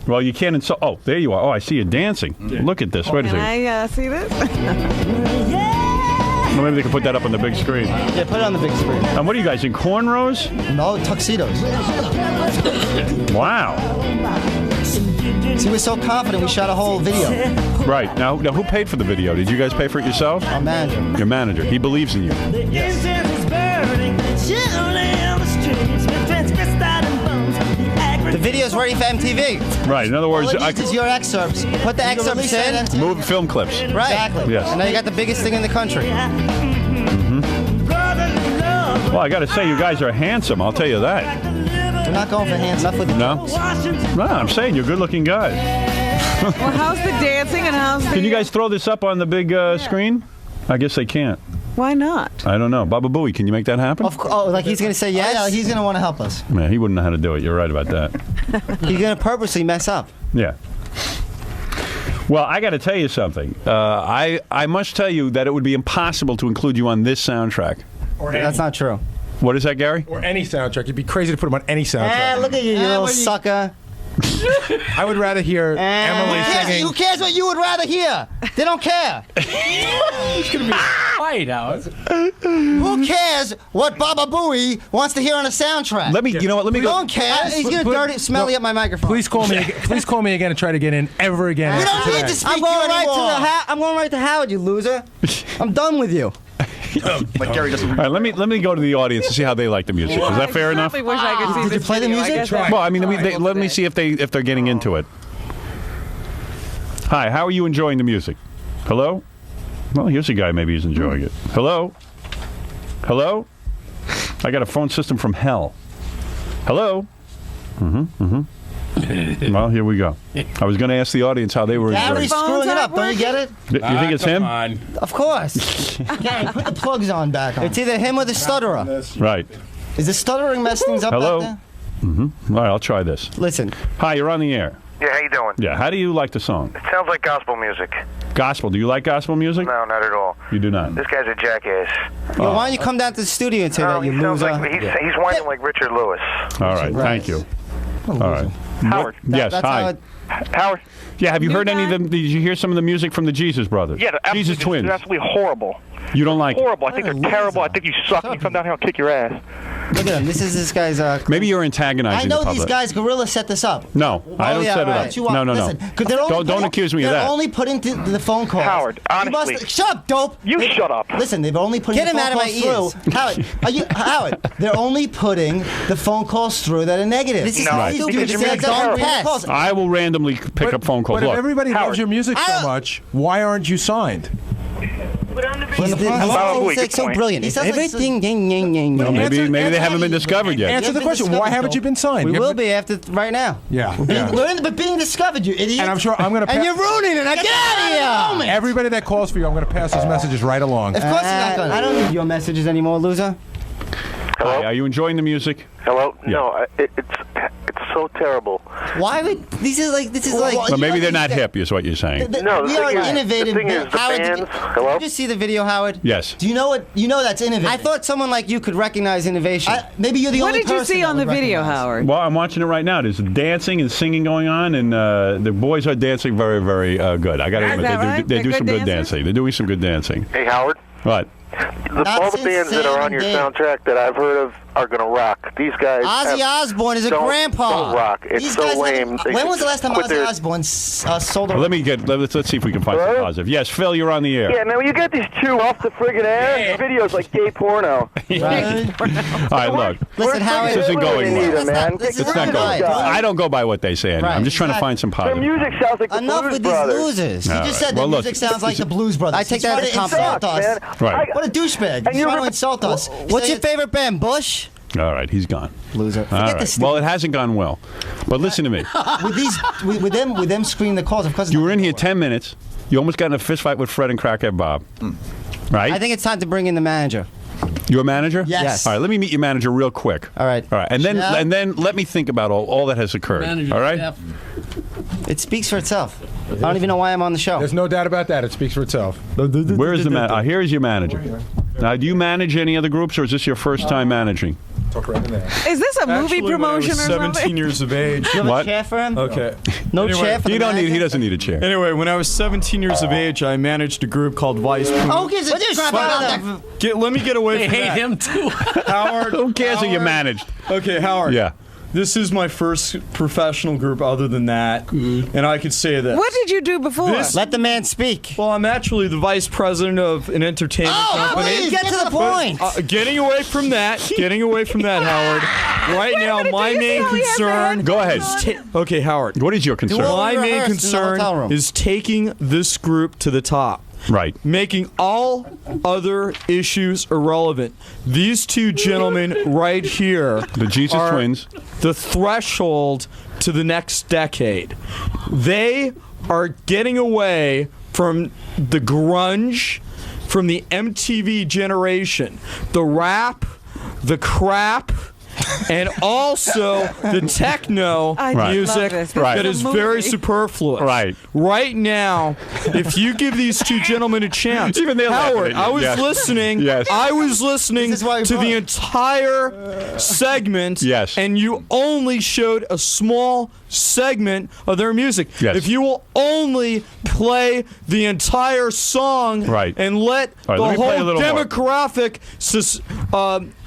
Speaker 2: Well, you can't insult... Oh, there you are. Oh, I see you dancing. Look at this. Wait a
Speaker 3: Can
Speaker 2: second.
Speaker 3: I see this?
Speaker 2: Well, maybe they can put that up on the big screen.
Speaker 8: Yeah, put it on the big screen.
Speaker 2: And what are you guys, in cornrows?
Speaker 8: No, tuxedos.
Speaker 2: Wow.
Speaker 8: See, we're so confident we shot a whole video.
Speaker 2: Right. Now, who paid for the video? Did you guys pay for it yourself?
Speaker 8: Our manager.
Speaker 2: Your manager. He believes in you.
Speaker 8: The video's ready for MTV.
Speaker 2: Right. In other words,
Speaker 8: All it needs is your excerpts. Put the excerpts in.
Speaker 2: Move film clips.
Speaker 8: Right. Exactly.
Speaker 2: Yes.
Speaker 8: And now you got the biggest thing in the country.
Speaker 2: Well, I got to say, you guys are handsome. I'll tell you that.
Speaker 8: We're not going for hands. Enough with the
Speaker 2: No? No, I'm saying you're good-looking guys.
Speaker 3: Well, how's the dancing and how's the...
Speaker 2: Can you guys throw this up on the big screen? I guess they can't.
Speaker 3: Why not?
Speaker 2: I don't know. Baba Booey, can you make that happen?
Speaker 8: Oh, like he's going to say yes? Yeah, he's going to want to help us.
Speaker 2: Man, he wouldn't know how to do it. You're right about that.
Speaker 8: He's going to purposely mess up.
Speaker 2: Yeah. Well, I got to tell you something. I must tell you that it would be impossible to include you on this soundtrack.
Speaker 8: That's not true.
Speaker 2: What is that, Gary?
Speaker 4: Or any soundtrack. You'd be crazy to put him on any soundtrack.
Speaker 8: Look at you, you little sucker.
Speaker 4: I would rather hear Emily singing.
Speaker 8: Who cares what you would rather hear? They don't care.
Speaker 7: It's going to be fight, Howard.
Speaker 8: Who cares what Baba Booey wants to hear on a soundtrack?
Speaker 2: Let me, you know what? Let me
Speaker 8: We
Speaker 2: go.
Speaker 8: don't care. He's going to dirty, smelly up my microphone.
Speaker 4: Please call me. Please call me again and try to get in ever again.
Speaker 8: We don't
Speaker 4: after
Speaker 8: need
Speaker 4: today.
Speaker 8: to speak to you anymore. I'm going right to Howard, you loser. I'm done with you.
Speaker 9: Like Gary doesn't.
Speaker 2: All right, let me go to the audience and see how they like the music. Is that fair
Speaker 3: I
Speaker 2: enough?
Speaker 3: really wish I could see
Speaker 8: Did you
Speaker 3: this
Speaker 8: play the
Speaker 3: video. I
Speaker 8: music?
Speaker 3: guess I-
Speaker 2: Well, I mean, let me see if they're getting into it. Hi, how are you enjoying the music? Hello? Well, here's a guy. Maybe he's enjoying it. Hello? Hello? I got a phone system from hell. Hello? Well, here we go. I was going to ask the audience how they were enjoying
Speaker 8: Gary's
Speaker 2: it.
Speaker 8: screwing it up. Don't you get it?
Speaker 2: You think it's him?
Speaker 8: Of course. Gary, put the plugs on back on. It's either him or the stutterer.
Speaker 2: Right.
Speaker 8: Is the stuttering mess things up
Speaker 2: Hello?
Speaker 8: back
Speaker 2: All right, I'll try this.
Speaker 8: there? Listen.
Speaker 2: Hi, you're on the air.
Speaker 11: Yeah, how you doing?
Speaker 2: Yeah, how do you like the song?
Speaker 11: It sounds like gospel music.
Speaker 2: Gospel. Do you like gospel music?
Speaker 11: No, not at all.
Speaker 2: You do not.
Speaker 11: This guy's a jackass.
Speaker 8: Yo, why don't you come down to the studio and say
Speaker 11: No,
Speaker 8: that, you
Speaker 11: he sounds
Speaker 8: loser?
Speaker 11: like he's whining like Richard Lewis.
Speaker 2: All right, thank you. All right.
Speaker 11: Howard.
Speaker 2: Yes,
Speaker 8: That's
Speaker 2: hi.
Speaker 8: how it,
Speaker 11: Howard.
Speaker 2: Yeah, have you heard any of them? Did you hear some of the music from the Jesus Brothers?
Speaker 11: Yeah, they're
Speaker 2: Jesus
Speaker 11: absolutely,
Speaker 2: Twins.
Speaker 11: they're absolutely horrible.
Speaker 2: You don't like it?
Speaker 11: Horrible. I think they're terrible. I think you suck. You come down here and kick your ass.
Speaker 8: look at him. This guy's.
Speaker 2: Maybe you're antagonizing
Speaker 8: I know
Speaker 2: the public.
Speaker 8: these guys. Gorilla set this up.
Speaker 2: No, I don't
Speaker 8: yeah,
Speaker 2: set it
Speaker 8: right.
Speaker 2: up.
Speaker 8: You want-
Speaker 2: No.
Speaker 8: listen, 'cause they're only
Speaker 2: Don't
Speaker 8: putting-
Speaker 2: accuse me of that.
Speaker 8: They're only putting the phone calls.
Speaker 11: Howard, honestly.
Speaker 8: Shut up, dope.
Speaker 11: You shut up.
Speaker 8: Listen, they've only putting Get the him phone out of my calls ears. through. Howard, they're only putting the phone calls through that are negative. This is
Speaker 11: No,
Speaker 8: these
Speaker 11: because
Speaker 8: dudes
Speaker 11: your
Speaker 8: say
Speaker 11: music's
Speaker 8: don't
Speaker 11: terrible.
Speaker 8: test.
Speaker 2: I will randomly pick up phone calls.
Speaker 4: But if
Speaker 2: Look,
Speaker 4: everybody
Speaker 11: Howard.
Speaker 4: loves your music so much, why aren't you signed?
Speaker 11: Baba
Speaker 8: He's so
Speaker 11: Booey,
Speaker 8: brilliant. He sounds like
Speaker 4: Everything.
Speaker 2: well, maybe they haven't been discovered yet.
Speaker 4: Answer the question. Why haven't you been signed?
Speaker 8: We
Speaker 4: You
Speaker 8: will
Speaker 4: haven't-
Speaker 8: be after right now.
Speaker 4: Yeah.
Speaker 8: We're being discovered, you idiot.
Speaker 4: And I'm sure I'm going to.
Speaker 8: And you're ruining it. Now get out of here.
Speaker 4: Everybody that calls for you, I'm going to pass those messages right along.
Speaker 8: Of course he's not gonna. I don't need your messages anymore, loser.
Speaker 11: Hello?
Speaker 2: Hi, are you enjoying the music?
Speaker 11: Hello?
Speaker 2: Yeah.
Speaker 11: No, it's so terrible.
Speaker 8: Why would this is like
Speaker 2: Well, maybe they're not hip, is what you're saying.
Speaker 11: No,
Speaker 8: we are innovative.
Speaker 11: the thing is, the
Speaker 8: Howard,
Speaker 11: bands.
Speaker 8: Did you see the video, Howard?
Speaker 2: Yes.
Speaker 6: Do you know what? You know that's innovative.
Speaker 8: I thought someone like you could recognize innovation.
Speaker 6: Maybe you're the
Speaker 3: What
Speaker 6: only
Speaker 3: did you
Speaker 6: person
Speaker 3: see
Speaker 6: that
Speaker 3: on the
Speaker 6: would
Speaker 3: video,
Speaker 6: recognize.
Speaker 3: Howard?
Speaker 2: Well, I'm watching it right now. There's dancing and singing going on, and the boys are dancing very, very good. I got to
Speaker 3: Is
Speaker 2: admit,
Speaker 3: that right?
Speaker 2: they
Speaker 3: They're
Speaker 2: do
Speaker 3: good
Speaker 2: some good
Speaker 3: dancers?
Speaker 2: dancing. They're doing some good dancing.
Speaker 11: Hey, Howard.
Speaker 2: What?
Speaker 11: All the bands that are on your soundtrack that I've heard of are going to rock. These guys.
Speaker 8: Ozzy Osbourne is a grandpa.
Speaker 11: Don't rock. It's
Speaker 6: These
Speaker 11: so
Speaker 6: guys
Speaker 11: lame.
Speaker 6: When was the last time
Speaker 11: Quit
Speaker 6: Ozzy
Speaker 11: their-
Speaker 6: Osbourne sold a?
Speaker 2: Well, let's see if we can find some positive. Yes, Phil, you're on the air.
Speaker 11: Yeah, now you got these two off the friggin' air. Videos like gay porno.
Speaker 2: All right, look.
Speaker 8: Listen, Howard.
Speaker 2: This isn't going well.
Speaker 11: Them, man.
Speaker 8: This is
Speaker 2: It's not going. I don't go by what they say. Anymore.
Speaker 8: Right.
Speaker 2: I'm just trying to find some
Speaker 11: Their
Speaker 2: positive.
Speaker 11: music sounds like the
Speaker 8: Enough
Speaker 11: Blues
Speaker 8: with
Speaker 11: Brothers.
Speaker 8: these losers.
Speaker 2: All
Speaker 6: You just
Speaker 2: right.
Speaker 6: said the
Speaker 2: Well, look,
Speaker 6: music sounds like the Blues Brothers.
Speaker 8: I take
Speaker 6: He's
Speaker 8: that
Speaker 6: trying
Speaker 8: as a
Speaker 6: to insult
Speaker 8: compliment.
Speaker 6: us.
Speaker 2: Right.
Speaker 6: What a douchebag!
Speaker 11: And
Speaker 6: He's
Speaker 11: you
Speaker 6: trying to
Speaker 11: rip-
Speaker 6: insult us.
Speaker 8: What's your favorite band, Bush?
Speaker 2: All right, he's gone.
Speaker 8: Loser.
Speaker 2: All right.
Speaker 6: this
Speaker 2: Well, it hasn't gone well. But listen to me.
Speaker 6: with these, with them screening the calls. Of course,
Speaker 2: You were in here 10 minutes. You almost got in a fist fight with Fred and Crackhead Bob. Right?
Speaker 8: I think it's time to bring in the manager.
Speaker 2: Your manager?
Speaker 6: Yes.
Speaker 2: All right, let me meet your manager real quick.
Speaker 8: All right.
Speaker 2: All right, and then
Speaker 6: Yeah.
Speaker 2: and then let me think about all that has occurred.
Speaker 7: Manager
Speaker 2: all right?
Speaker 7: Jeff.
Speaker 8: It speaks for itself. I don't even know why I'm on the show.
Speaker 4: There's no doubt about that. It speaks for itself.
Speaker 2: Where is the man? Here is your manager. Now, do you manage any other groups, or is this your first time managing?
Speaker 4: Talk right in there.
Speaker 3: Is this a movie promotion or
Speaker 12: 17
Speaker 3: something?
Speaker 12: years of age.
Speaker 8: You have
Speaker 2: What?
Speaker 8: a chair for him?
Speaker 12: Okay.
Speaker 8: No chair for
Speaker 2: He
Speaker 8: the
Speaker 2: don't need.
Speaker 8: manager?
Speaker 2: He doesn't need a chair.
Speaker 12: Anyway, when I was 17 years of age, I managed a group called Vice.
Speaker 8: Oh, who gives a crap about that?
Speaker 12: Let me get away
Speaker 7: They
Speaker 12: from
Speaker 7: hate
Speaker 12: that.
Speaker 7: him too.
Speaker 12: Howard.
Speaker 2: Who cares who you
Speaker 12: Howard.
Speaker 2: managed?
Speaker 12: Okay, Howard.
Speaker 2: Yeah.
Speaker 12: This is my first professional group other than that, and I could say this.
Speaker 3: What did you do before?
Speaker 12: This-
Speaker 8: Let the man speak.
Speaker 12: Well, I'm actually the vice president of an entertainment company.
Speaker 8: Please, get to the point.
Speaker 12: Getting away from that, Howard. Right now, my main concern.
Speaker 2: Go ahead.
Speaker 12: Okay, Howard.
Speaker 2: What is your concern?
Speaker 8: well-
Speaker 12: My
Speaker 8: we
Speaker 12: main
Speaker 8: rehearsed in the hotel
Speaker 12: concern
Speaker 8: room.
Speaker 12: is taking this group to the top.
Speaker 2: Right.
Speaker 12: Making all other issues irrelevant. These two gentlemen right here,
Speaker 2: The Jesus
Speaker 12: are
Speaker 2: Twins.
Speaker 12: the threshold to the next decade. They are getting away from the grunge, from the MTV generation, the rap, the crap, and also the techno
Speaker 3: I love
Speaker 12: music
Speaker 3: this.
Speaker 2: Right.
Speaker 12: that
Speaker 3: This
Speaker 12: is
Speaker 3: is a
Speaker 12: very
Speaker 3: movie.
Speaker 12: superfluous.
Speaker 2: Right.
Speaker 12: Right now, if you give these two gentlemen a chance,
Speaker 2: Even they're laughing
Speaker 12: Howard,
Speaker 2: at you.
Speaker 12: I was
Speaker 2: Yes.
Speaker 12: listening.
Speaker 2: Yes.
Speaker 12: I was listening
Speaker 6: This is why we
Speaker 12: to
Speaker 6: brought
Speaker 12: the
Speaker 6: it.
Speaker 12: entire segment.
Speaker 2: Yes.
Speaker 12: And you only showed a small segment of their music.
Speaker 2: Yes.
Speaker 12: If you will only play the entire song
Speaker 2: Right.
Speaker 12: and let
Speaker 2: All right,
Speaker 12: the
Speaker 2: let me play a
Speaker 12: whole
Speaker 2: little more.
Speaker 12: demographic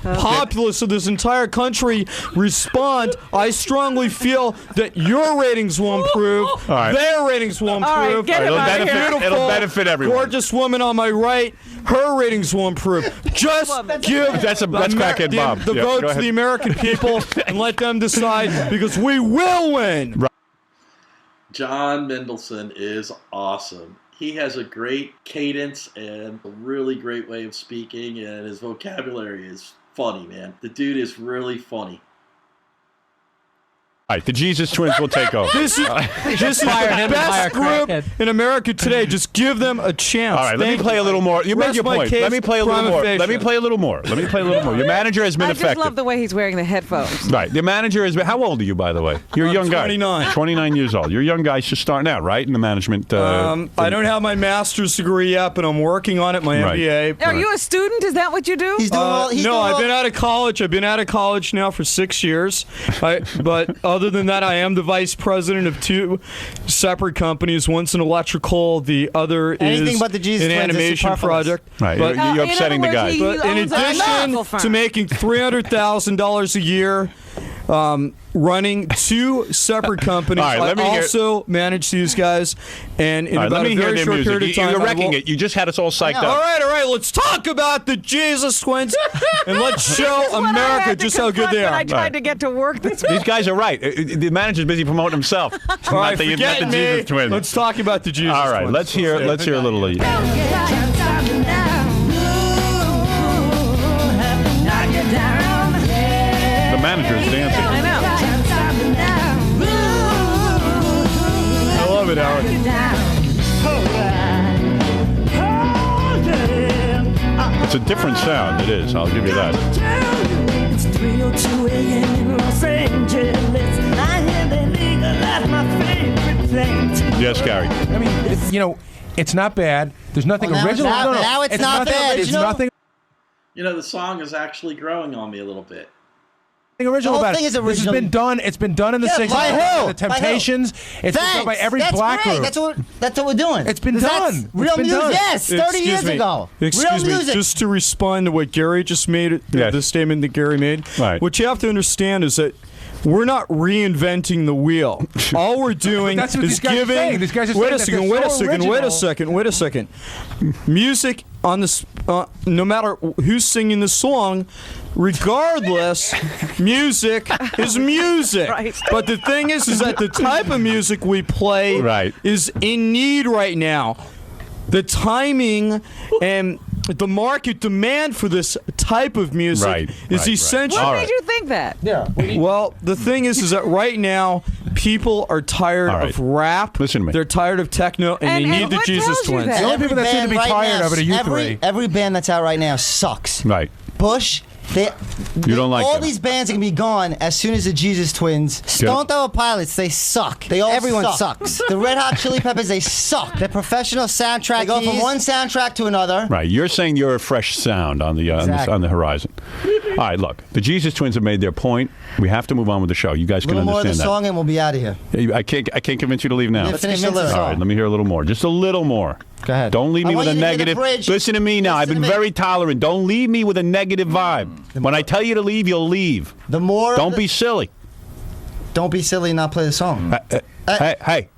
Speaker 12: populace of this entire country respond, I strongly feel that your ratings will improve,
Speaker 2: right.
Speaker 12: their ratings will
Speaker 3: All right,
Speaker 12: improve.
Speaker 3: get him
Speaker 2: It'll
Speaker 3: out of
Speaker 2: benefit-
Speaker 3: here.
Speaker 2: it'll benefit everyone.
Speaker 12: Gorgeous woman on my right, her ratings will improve. Just give
Speaker 2: That's Crackhead Bob.
Speaker 12: the
Speaker 2: Yeah,
Speaker 12: vote
Speaker 2: go
Speaker 12: to
Speaker 2: ahead.
Speaker 12: the American people and let them decide, because we will win.
Speaker 1: John Mendelsohn is awesome. He has a great cadence and a really great way of speaking, and his vocabulary is funny, man. The dude is really funny.
Speaker 2: All right, the Jesus Twins will take over.
Speaker 12: This is the
Speaker 7: him and
Speaker 12: best
Speaker 7: hire
Speaker 12: group
Speaker 7: Crackhead.
Speaker 12: in America today. Just give them a chance.
Speaker 2: All right, let me
Speaker 12: Thank
Speaker 2: play
Speaker 12: you.
Speaker 2: a little more. You made
Speaker 12: Rest
Speaker 2: your
Speaker 12: my
Speaker 2: point.
Speaker 12: case,
Speaker 2: Let me play a little
Speaker 12: prima
Speaker 2: more.
Speaker 12: facie.
Speaker 2: Let me play a little more. Let me play a little more. Your manager has been
Speaker 3: I just
Speaker 2: effective.
Speaker 3: love the way he's wearing the headphones.
Speaker 2: Right. The manager has been. How old are you, by the way? You're a
Speaker 12: I'm
Speaker 2: young guy.
Speaker 12: 29.
Speaker 2: 29 years old. You're a young guy just starting out, right? In the management.
Speaker 12: I don't have my master's degree yet, but I'm working on it. My
Speaker 2: Right.
Speaker 12: MBA.
Speaker 3: Are you a student? Is that what you do?
Speaker 6: He's doing all. He's
Speaker 12: No,
Speaker 6: doing
Speaker 12: I've
Speaker 6: all,
Speaker 12: been out of college. I've been out of college now for 6 years. But other than that, I am the vice president of two separate companies. One's an electrical, the other
Speaker 8: Anything
Speaker 12: is
Speaker 8: but the Jesus
Speaker 12: an
Speaker 8: Twins is
Speaker 12: animation
Speaker 8: superfluous.
Speaker 12: project.
Speaker 2: Right.
Speaker 12: But,
Speaker 2: You're
Speaker 3: in
Speaker 2: upsetting
Speaker 3: other
Speaker 2: the
Speaker 3: words,
Speaker 2: guy.
Speaker 3: he
Speaker 12: but in
Speaker 3: owns a
Speaker 12: addition
Speaker 3: medical firm.
Speaker 12: to making $300,000 a year, running two separate companies,
Speaker 2: All right, let
Speaker 12: I
Speaker 2: me hear-
Speaker 12: also manage these guys. And in
Speaker 2: All right,
Speaker 12: about
Speaker 2: let me
Speaker 12: a
Speaker 2: hear
Speaker 12: very
Speaker 2: their
Speaker 12: short
Speaker 2: music.
Speaker 12: period of time,
Speaker 2: You're
Speaker 12: I
Speaker 2: wrecking
Speaker 12: will-
Speaker 2: it. You just had us all psyched
Speaker 12: all
Speaker 2: up.
Speaker 12: right. Let's talk about the Jesus Twins and let's show
Speaker 3: That's what I
Speaker 12: America
Speaker 3: had to
Speaker 12: just how good
Speaker 3: confront
Speaker 12: they
Speaker 3: when
Speaker 12: are.
Speaker 3: I tried to get to work this week.
Speaker 2: These guys are right. The manager's busy promoting himself.
Speaker 12: All right,
Speaker 2: not the
Speaker 12: forget me.
Speaker 2: Jesus Twins.
Speaker 12: Let's talk about the Jesus
Speaker 2: All right,
Speaker 12: Twins.
Speaker 2: let's hear a little of you. The manager is dancing.
Speaker 3: I know.
Speaker 12: I love it, Howard.
Speaker 2: It's a different sound. It is. I'll give you that.
Speaker 10: 3:02 a.m. in Los Angeles. I hear they legalized my favorite plant.
Speaker 2: Yes, Gary.
Speaker 4: I mean, it's not bad. There's nothing original.
Speaker 8: Now it's not bad.
Speaker 4: It's nothing.
Speaker 1: The song is actually growing on me a little bit.
Speaker 4: Original
Speaker 8: The whole
Speaker 4: about
Speaker 8: thing
Speaker 4: it.
Speaker 8: is
Speaker 4: This
Speaker 8: original.
Speaker 4: has been done. It's been done in the 60s.
Speaker 8: by who?
Speaker 4: The Temptations. It's been done by every
Speaker 8: That's
Speaker 4: black
Speaker 8: great.
Speaker 4: group.
Speaker 8: That's what we're doing.
Speaker 4: It's been
Speaker 8: That's
Speaker 4: done.
Speaker 8: real
Speaker 4: It's been
Speaker 8: music.
Speaker 4: done.
Speaker 8: Yes, 30 years ago.
Speaker 12: Excuse
Speaker 8: real
Speaker 12: me.
Speaker 8: music.
Speaker 12: Just to respond to what Gary just made, the statement that Gary made.
Speaker 2: Right.
Speaker 12: What you have to understand is that we're not reinventing the wheel. All we're doing
Speaker 4: That's what
Speaker 12: is
Speaker 4: these guys are
Speaker 12: giving.
Speaker 4: saying. These guys are
Speaker 12: Wait a
Speaker 4: saying
Speaker 12: second.
Speaker 4: that
Speaker 12: Wait
Speaker 4: they're
Speaker 12: a
Speaker 4: so
Speaker 12: second. Wait a
Speaker 4: original.
Speaker 12: second. Wait a second. Music on this, no matter who's singing the song, regardless, music is music.
Speaker 3: Right.
Speaker 12: But the thing is that the type of music we play is in need right now. The timing and the market demand for this type of music is essential.
Speaker 3: What made you think that?
Speaker 8: Yeah.
Speaker 12: Well, the thing is that right now people are tired of rap.
Speaker 2: Listen to me.
Speaker 12: They're tired of techno, and they need the Jesus Twins.
Speaker 4: The only people that seem to be tired of it are you three.
Speaker 8: Every band that's out right now sucks.
Speaker 2: Right.
Speaker 8: Bush.
Speaker 2: You don't like
Speaker 8: all
Speaker 2: them.
Speaker 8: these bands are gonna be gone as soon as the Jesus Twins. Stone Temple Pilots, they suck. Everyone sucks. The Red Hot Chili Peppers, they suck. They're professional soundtrack. They go from one soundtrack to another.
Speaker 2: Right. You're saying you're a fresh sound on the on the horizon. All right. Look, the Jesus Twins have made their point. We have to move on with the show. You guys
Speaker 8: A
Speaker 2: can
Speaker 8: little more of the
Speaker 2: understand
Speaker 8: song and we'll be out of here.
Speaker 2: that. I can't convince you to leave now.
Speaker 8: Let's finish the lyrics.
Speaker 2: All right. Let me hear a little more. Just a little more.
Speaker 8: Go ahead.
Speaker 2: Don't leave me
Speaker 8: I
Speaker 2: with
Speaker 8: want
Speaker 2: a
Speaker 8: you to hear the
Speaker 2: negative.
Speaker 8: bridge.
Speaker 2: Listen to me now. I've
Speaker 8: Listen
Speaker 2: been
Speaker 8: to me.
Speaker 2: very tolerant. Don't leave me with a negative vibe. When I tell you to leave, you'll leave.
Speaker 8: The more.
Speaker 2: Don't be silly.
Speaker 8: Don't be silly and not play the song.
Speaker 2: Hey.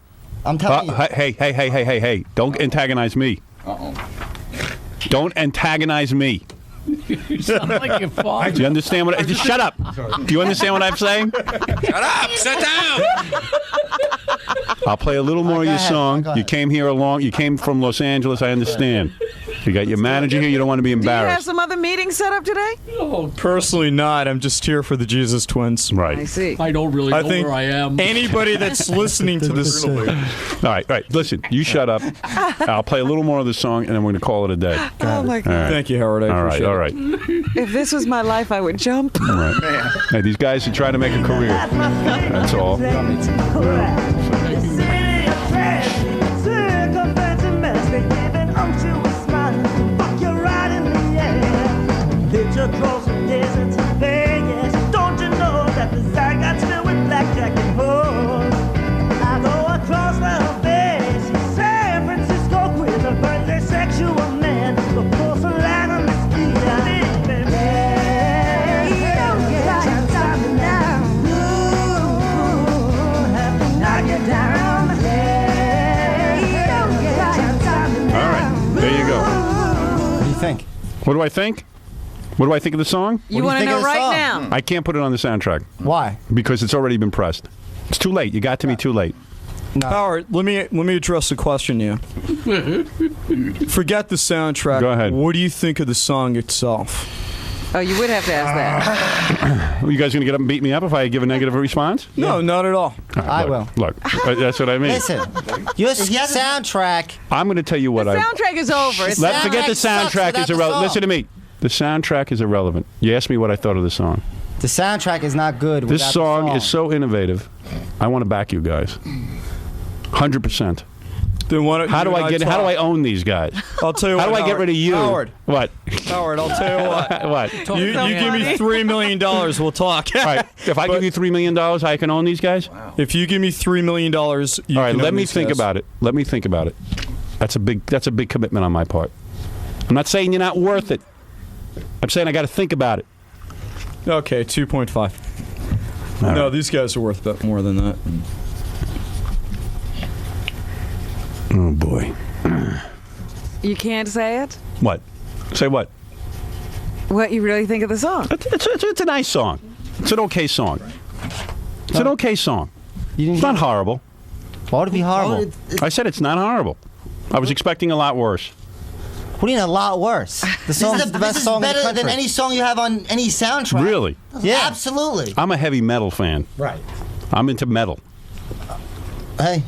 Speaker 8: I'm telling you.
Speaker 2: Hey. Don't antagonize me. Don't antagonize me.
Speaker 7: You sound like your father.
Speaker 2: Do you understand what? Just shut up. Do you understand what I'm saying?
Speaker 13: Shut up! Sit down!
Speaker 2: I'll play a little more of your
Speaker 8: ahead.
Speaker 2: song.
Speaker 8: Go
Speaker 2: You
Speaker 8: ahead.
Speaker 2: came here along. You came from Los Angeles. I understand. You got your manager here. You don't want to be
Speaker 3: Do you have
Speaker 2: embarrassed.
Speaker 3: some other meetings set up today?
Speaker 12: Personally, not. I'm just here for the Jesus Twins.
Speaker 3: I
Speaker 2: Right.
Speaker 3: see.
Speaker 7: I don't really know
Speaker 12: think
Speaker 7: where I am.
Speaker 12: Anybody that's listening to this.
Speaker 2: All right. Listen, you shut up. I'll play a little more of the song, and then we're going to call it a day.
Speaker 3: Oh my God.
Speaker 2: All right.
Speaker 12: Thank you, Howard. I
Speaker 2: All right.
Speaker 12: appreciate
Speaker 2: All
Speaker 12: it.
Speaker 2: right.
Speaker 3: If this was my life, I would jump.
Speaker 2: All right. Hey, these guys are trying to make a career. That's all.
Speaker 10: Don't you know that the side got filled with blackjack and hoes? I go across the bay, San Francisco with a birthday sexual man, the porcelain on the
Speaker 2: All right. There you go.
Speaker 8: What do you think?
Speaker 2: What do I think? What do I think of the song?
Speaker 3: You want to know right now?
Speaker 2: I can't put it on the soundtrack.
Speaker 8: Why?
Speaker 2: Because it's already been pressed. It's too late. You got to me too late.
Speaker 12: Howard, let me address the question to you. Forget the soundtrack.
Speaker 2: Go ahead.
Speaker 12: What do you think of the song itself?
Speaker 3: Oh, you would have to ask that.
Speaker 2: Are you guys going to get up and beat me up if I give a negative response?
Speaker 12: No, not at all.
Speaker 8: I will.
Speaker 2: Look, that's what I mean.
Speaker 8: Listen, your soundtrack.
Speaker 2: I'm going to tell you what
Speaker 3: The soundtrack is over. It's
Speaker 2: Let's forget the
Speaker 8: sucks
Speaker 2: soundtrack
Speaker 8: without
Speaker 2: is
Speaker 8: the
Speaker 2: irrelevant.
Speaker 8: song.
Speaker 2: Listen to me. The soundtrack is irrelevant. You asked me what I thought of the song.
Speaker 8: The soundtrack is not good.
Speaker 2: This
Speaker 8: without the
Speaker 2: song is so innovative. I want to back you guys. 100%.
Speaker 12: Then
Speaker 2: How do I get? How do I own these guys?
Speaker 12: I'll tell you
Speaker 2: How
Speaker 12: what.
Speaker 2: do I get
Speaker 12: Howard.
Speaker 2: rid of you?
Speaker 12: Howard.
Speaker 2: What?
Speaker 12: Howard, I'll tell you what.
Speaker 2: What?
Speaker 12: You give me $3 million, we'll talk.
Speaker 2: All right. If I give you $3 million, I can own these guys. Wow.
Speaker 12: If you give me $3 million, you
Speaker 2: all right.
Speaker 12: can
Speaker 2: Let
Speaker 12: own
Speaker 2: me
Speaker 12: these
Speaker 2: think
Speaker 12: guys.
Speaker 2: about it. Let me think about it. That's a big commitment on my part. I'm not saying you're not worth it. I'm saying I got to think about it.
Speaker 12: Okay, 2.5.
Speaker 2: All
Speaker 12: No,
Speaker 2: right.
Speaker 12: these guys are worth a bit more than that.
Speaker 2: Oh boy.
Speaker 3: You can't say it?
Speaker 2: What? Say what?
Speaker 3: What you really think of the song?
Speaker 2: It's a nice song. It's an okay song. It's an okay song. It's not horrible.
Speaker 8: Why would it be horrible?
Speaker 2: I said it's not horrible. I was expecting a lot worse.
Speaker 8: What do you mean a lot worse? The song is the best song in the
Speaker 6: better
Speaker 8: country.
Speaker 6: than any song you have on any soundtrack.
Speaker 2: Really?
Speaker 8: Yeah.
Speaker 6: Absolutely.
Speaker 2: I'm a heavy metal fan.
Speaker 8: Right.
Speaker 2: I'm into metal.
Speaker 6: Hey,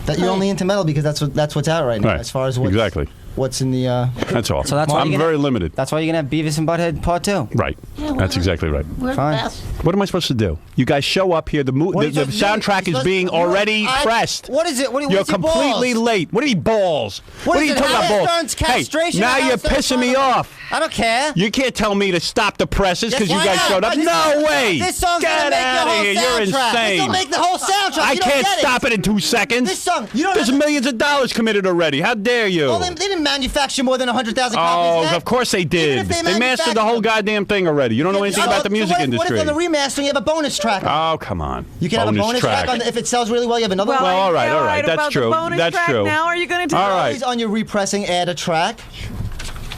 Speaker 6: that you're only into metal because that's what's out right now.
Speaker 2: Right.
Speaker 6: As far as what's
Speaker 2: Exactly.
Speaker 8: what's in the.
Speaker 2: That's all.
Speaker 8: So that's why
Speaker 2: I'm
Speaker 8: you're gonna-
Speaker 2: very limited.
Speaker 8: That's why you're gonna have Beavis and Butthead Part 2.
Speaker 2: Right. That's exactly right.
Speaker 8: Fine.
Speaker 2: What am I supposed to do? You guys show up here. The soundtrack is being already pressed.
Speaker 8: What is it? What,
Speaker 2: You're
Speaker 8: what's your
Speaker 2: completely
Speaker 8: balls?
Speaker 2: late. What are you balls?
Speaker 8: What
Speaker 2: are
Speaker 8: is
Speaker 2: you
Speaker 8: it,
Speaker 2: talking about
Speaker 8: Howard
Speaker 2: balls?
Speaker 8: Stern's castration?
Speaker 2: Hey, now
Speaker 8: Howard
Speaker 2: you're
Speaker 8: Stern's
Speaker 2: pissing me off.
Speaker 8: I don't care.
Speaker 2: You can't tell me to stop the presses because you
Speaker 8: Why
Speaker 2: guys
Speaker 8: not?
Speaker 2: showed up.
Speaker 8: This-
Speaker 2: No way.
Speaker 8: This song's
Speaker 2: Get
Speaker 8: gonna make
Speaker 2: out
Speaker 8: your
Speaker 2: of
Speaker 8: whole
Speaker 2: here.
Speaker 8: soundtrack.
Speaker 2: You're insane.
Speaker 8: This'll make the whole soundtrack.
Speaker 2: I
Speaker 8: You don't
Speaker 2: can't
Speaker 8: get
Speaker 2: stop it in 2 seconds.
Speaker 8: This song, you don't.
Speaker 2: There's millions of dollars committed already. How dare you?
Speaker 8: Well, they didn't manufacture more than 100,000 copies.
Speaker 2: Oh, of course they did. They mastered the whole goddamn thing already. You don't know anything about the music industry.
Speaker 8: What if on the remastering you have a bonus track?
Speaker 2: Oh, come on.
Speaker 8: You can have a bonus track on if it sells really well. You have another one.
Speaker 2: Well, all right. That's true. That's true.
Speaker 3: Now, are you going to do
Speaker 2: all right.
Speaker 8: Always on your repressing, add a track.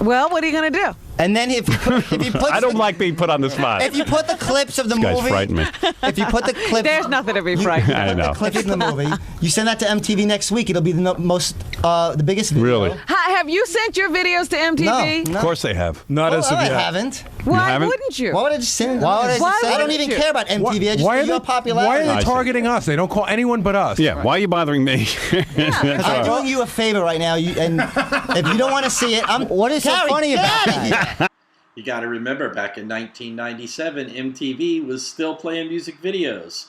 Speaker 3: Well, what are you going to do?
Speaker 8: And then if you put
Speaker 2: I don't like being put on the spot.
Speaker 8: If you put the clips of the
Speaker 2: This guy's
Speaker 8: movie,
Speaker 2: frightened me.
Speaker 8: if you put the clips,
Speaker 3: There's nothing to be frightened of.
Speaker 2: I know.
Speaker 8: the clips in the movie, you send that to MTV next week. It'll be the biggest video.
Speaker 2: Really?
Speaker 3: Have you sent your videos to MTV?
Speaker 8: No.
Speaker 2: Of course they have.
Speaker 12: Not
Speaker 8: Well,
Speaker 12: as of
Speaker 8: I
Speaker 12: yet.
Speaker 8: haven't.
Speaker 3: Why
Speaker 2: haven't?
Speaker 3: wouldn't you?
Speaker 8: Why would I just send?
Speaker 3: Why
Speaker 8: I don't
Speaker 3: wouldn't
Speaker 8: even
Speaker 3: you?
Speaker 8: care about MTV. I just
Speaker 4: Why
Speaker 8: see your popularity.
Speaker 4: Why are
Speaker 2: I
Speaker 4: they
Speaker 2: see.
Speaker 4: targeting us? They don't call anyone but us.
Speaker 2: Yeah, why are you bothering me?
Speaker 8: I'm doing you a favor right now, and if you don't want to see it,
Speaker 6: What is so
Speaker 8: Gary,
Speaker 6: funny
Speaker 8: get
Speaker 6: about
Speaker 8: out of here.
Speaker 1: You got to remember, back in 1997, MTV was still playing music videos.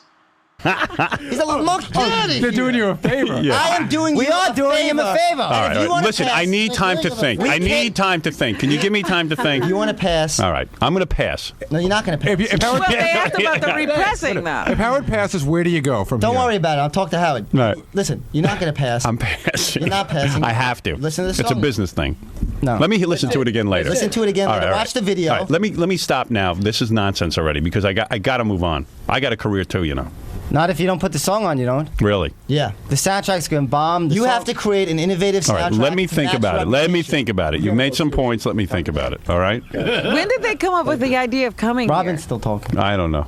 Speaker 8: He's a little monkey.
Speaker 4: They're doing you a favor.
Speaker 2: Yeah.
Speaker 8: I am doing
Speaker 6: We
Speaker 8: you
Speaker 6: are
Speaker 8: a
Speaker 6: doing
Speaker 8: favor.
Speaker 6: him a favor.
Speaker 2: All right,
Speaker 8: If you
Speaker 2: all right.
Speaker 8: wanna
Speaker 2: Listen,
Speaker 8: pass,
Speaker 2: I need time to think. I need time to think. Can you give me time to think?
Speaker 8: You want to pass?
Speaker 2: All right, I'm going to pass.
Speaker 8: No, you're not going to pass.
Speaker 4: If Howard,
Speaker 3: Well, they asked about the repressing, though.
Speaker 4: if Howard passes, where do you go from
Speaker 8: Don't
Speaker 4: here?
Speaker 8: worry about it. I'll talk to Howard.
Speaker 2: Right.
Speaker 8: Listen, you're not going to pass.
Speaker 2: I'm passing.
Speaker 8: You're not passing.
Speaker 2: I have to.
Speaker 8: Listen to the
Speaker 2: It's a
Speaker 8: song.
Speaker 2: business thing.
Speaker 8: No.
Speaker 2: Let me listen to it again later.
Speaker 8: Listen to it again
Speaker 2: All
Speaker 8: later.
Speaker 2: right, all
Speaker 8: Watch the video.
Speaker 2: All right, let me stop now. This is nonsense already because I got to move on. I got a career too, you know.
Speaker 8: Not if you don't put the song on, you don't.
Speaker 2: Really?
Speaker 8: Yeah. The soundtrack's going to bomb. You have to create an innovative
Speaker 2: All
Speaker 8: soundtrack.
Speaker 2: right, let me
Speaker 8: to
Speaker 2: think
Speaker 8: match
Speaker 2: about it.
Speaker 8: your
Speaker 2: Let me
Speaker 8: reputation.
Speaker 2: think about it. You've made some points. Let me think about it. All right?
Speaker 3: When did they come up with the idea of coming
Speaker 8: Robin's
Speaker 3: here?
Speaker 8: still talking.
Speaker 2: I don't know.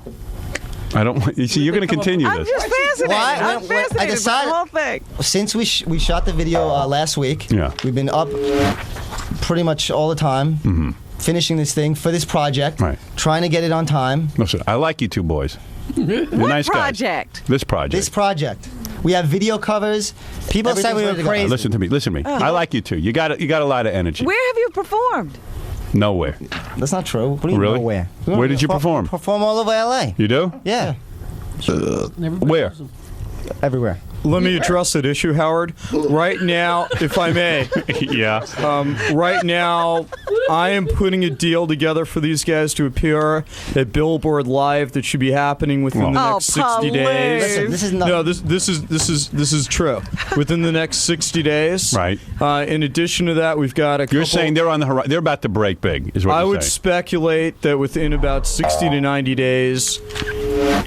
Speaker 2: I don't. You see, you're going to continue
Speaker 3: I'm
Speaker 2: this.
Speaker 3: just fascinated.
Speaker 8: Why?
Speaker 3: I'm
Speaker 8: When I
Speaker 3: fascinated by
Speaker 8: decided-
Speaker 3: the whole thing.
Speaker 8: Since we shot the video last week,
Speaker 2: Yeah.
Speaker 8: we've been up pretty much all the time, finishing this thing for this project,
Speaker 2: Right.
Speaker 8: trying to get it on time.
Speaker 2: Listen, I like you two boys. You're
Speaker 3: What
Speaker 2: nice guys.
Speaker 3: project?
Speaker 2: This project.
Speaker 8: This project. We have video covers.
Speaker 6: People said we were
Speaker 8: Everything's ready to go.
Speaker 6: crazy.
Speaker 2: Listen to me. Listen to me. I like you two. You got a lot of energy.
Speaker 3: Where have you performed?
Speaker 2: Nowhere.
Speaker 8: That's not true.
Speaker 6: What do you
Speaker 2: Really?
Speaker 6: know where?
Speaker 2: Where did you perform?
Speaker 8: Perform all over LA.
Speaker 2: You do?
Speaker 8: Yeah,
Speaker 2: Where?
Speaker 6: Everywhere.
Speaker 12: Let me address that issue, Howard. Right now, if I may,
Speaker 2: Yeah.
Speaker 12: right now, I am putting a deal together for these guys to appear at Billboard Live that should be happening within the
Speaker 3: Oh,
Speaker 12: next 60 days.
Speaker 8: Listen, this is not.
Speaker 12: No, this is true. Within the next 60 days.
Speaker 2: Right.
Speaker 12: In addition to that, we've got a couple.
Speaker 2: You're saying they're on the horizon. They're about to break big, is what
Speaker 12: I
Speaker 2: you're
Speaker 12: would
Speaker 2: saying.
Speaker 12: speculate that within about 60 to 90 days,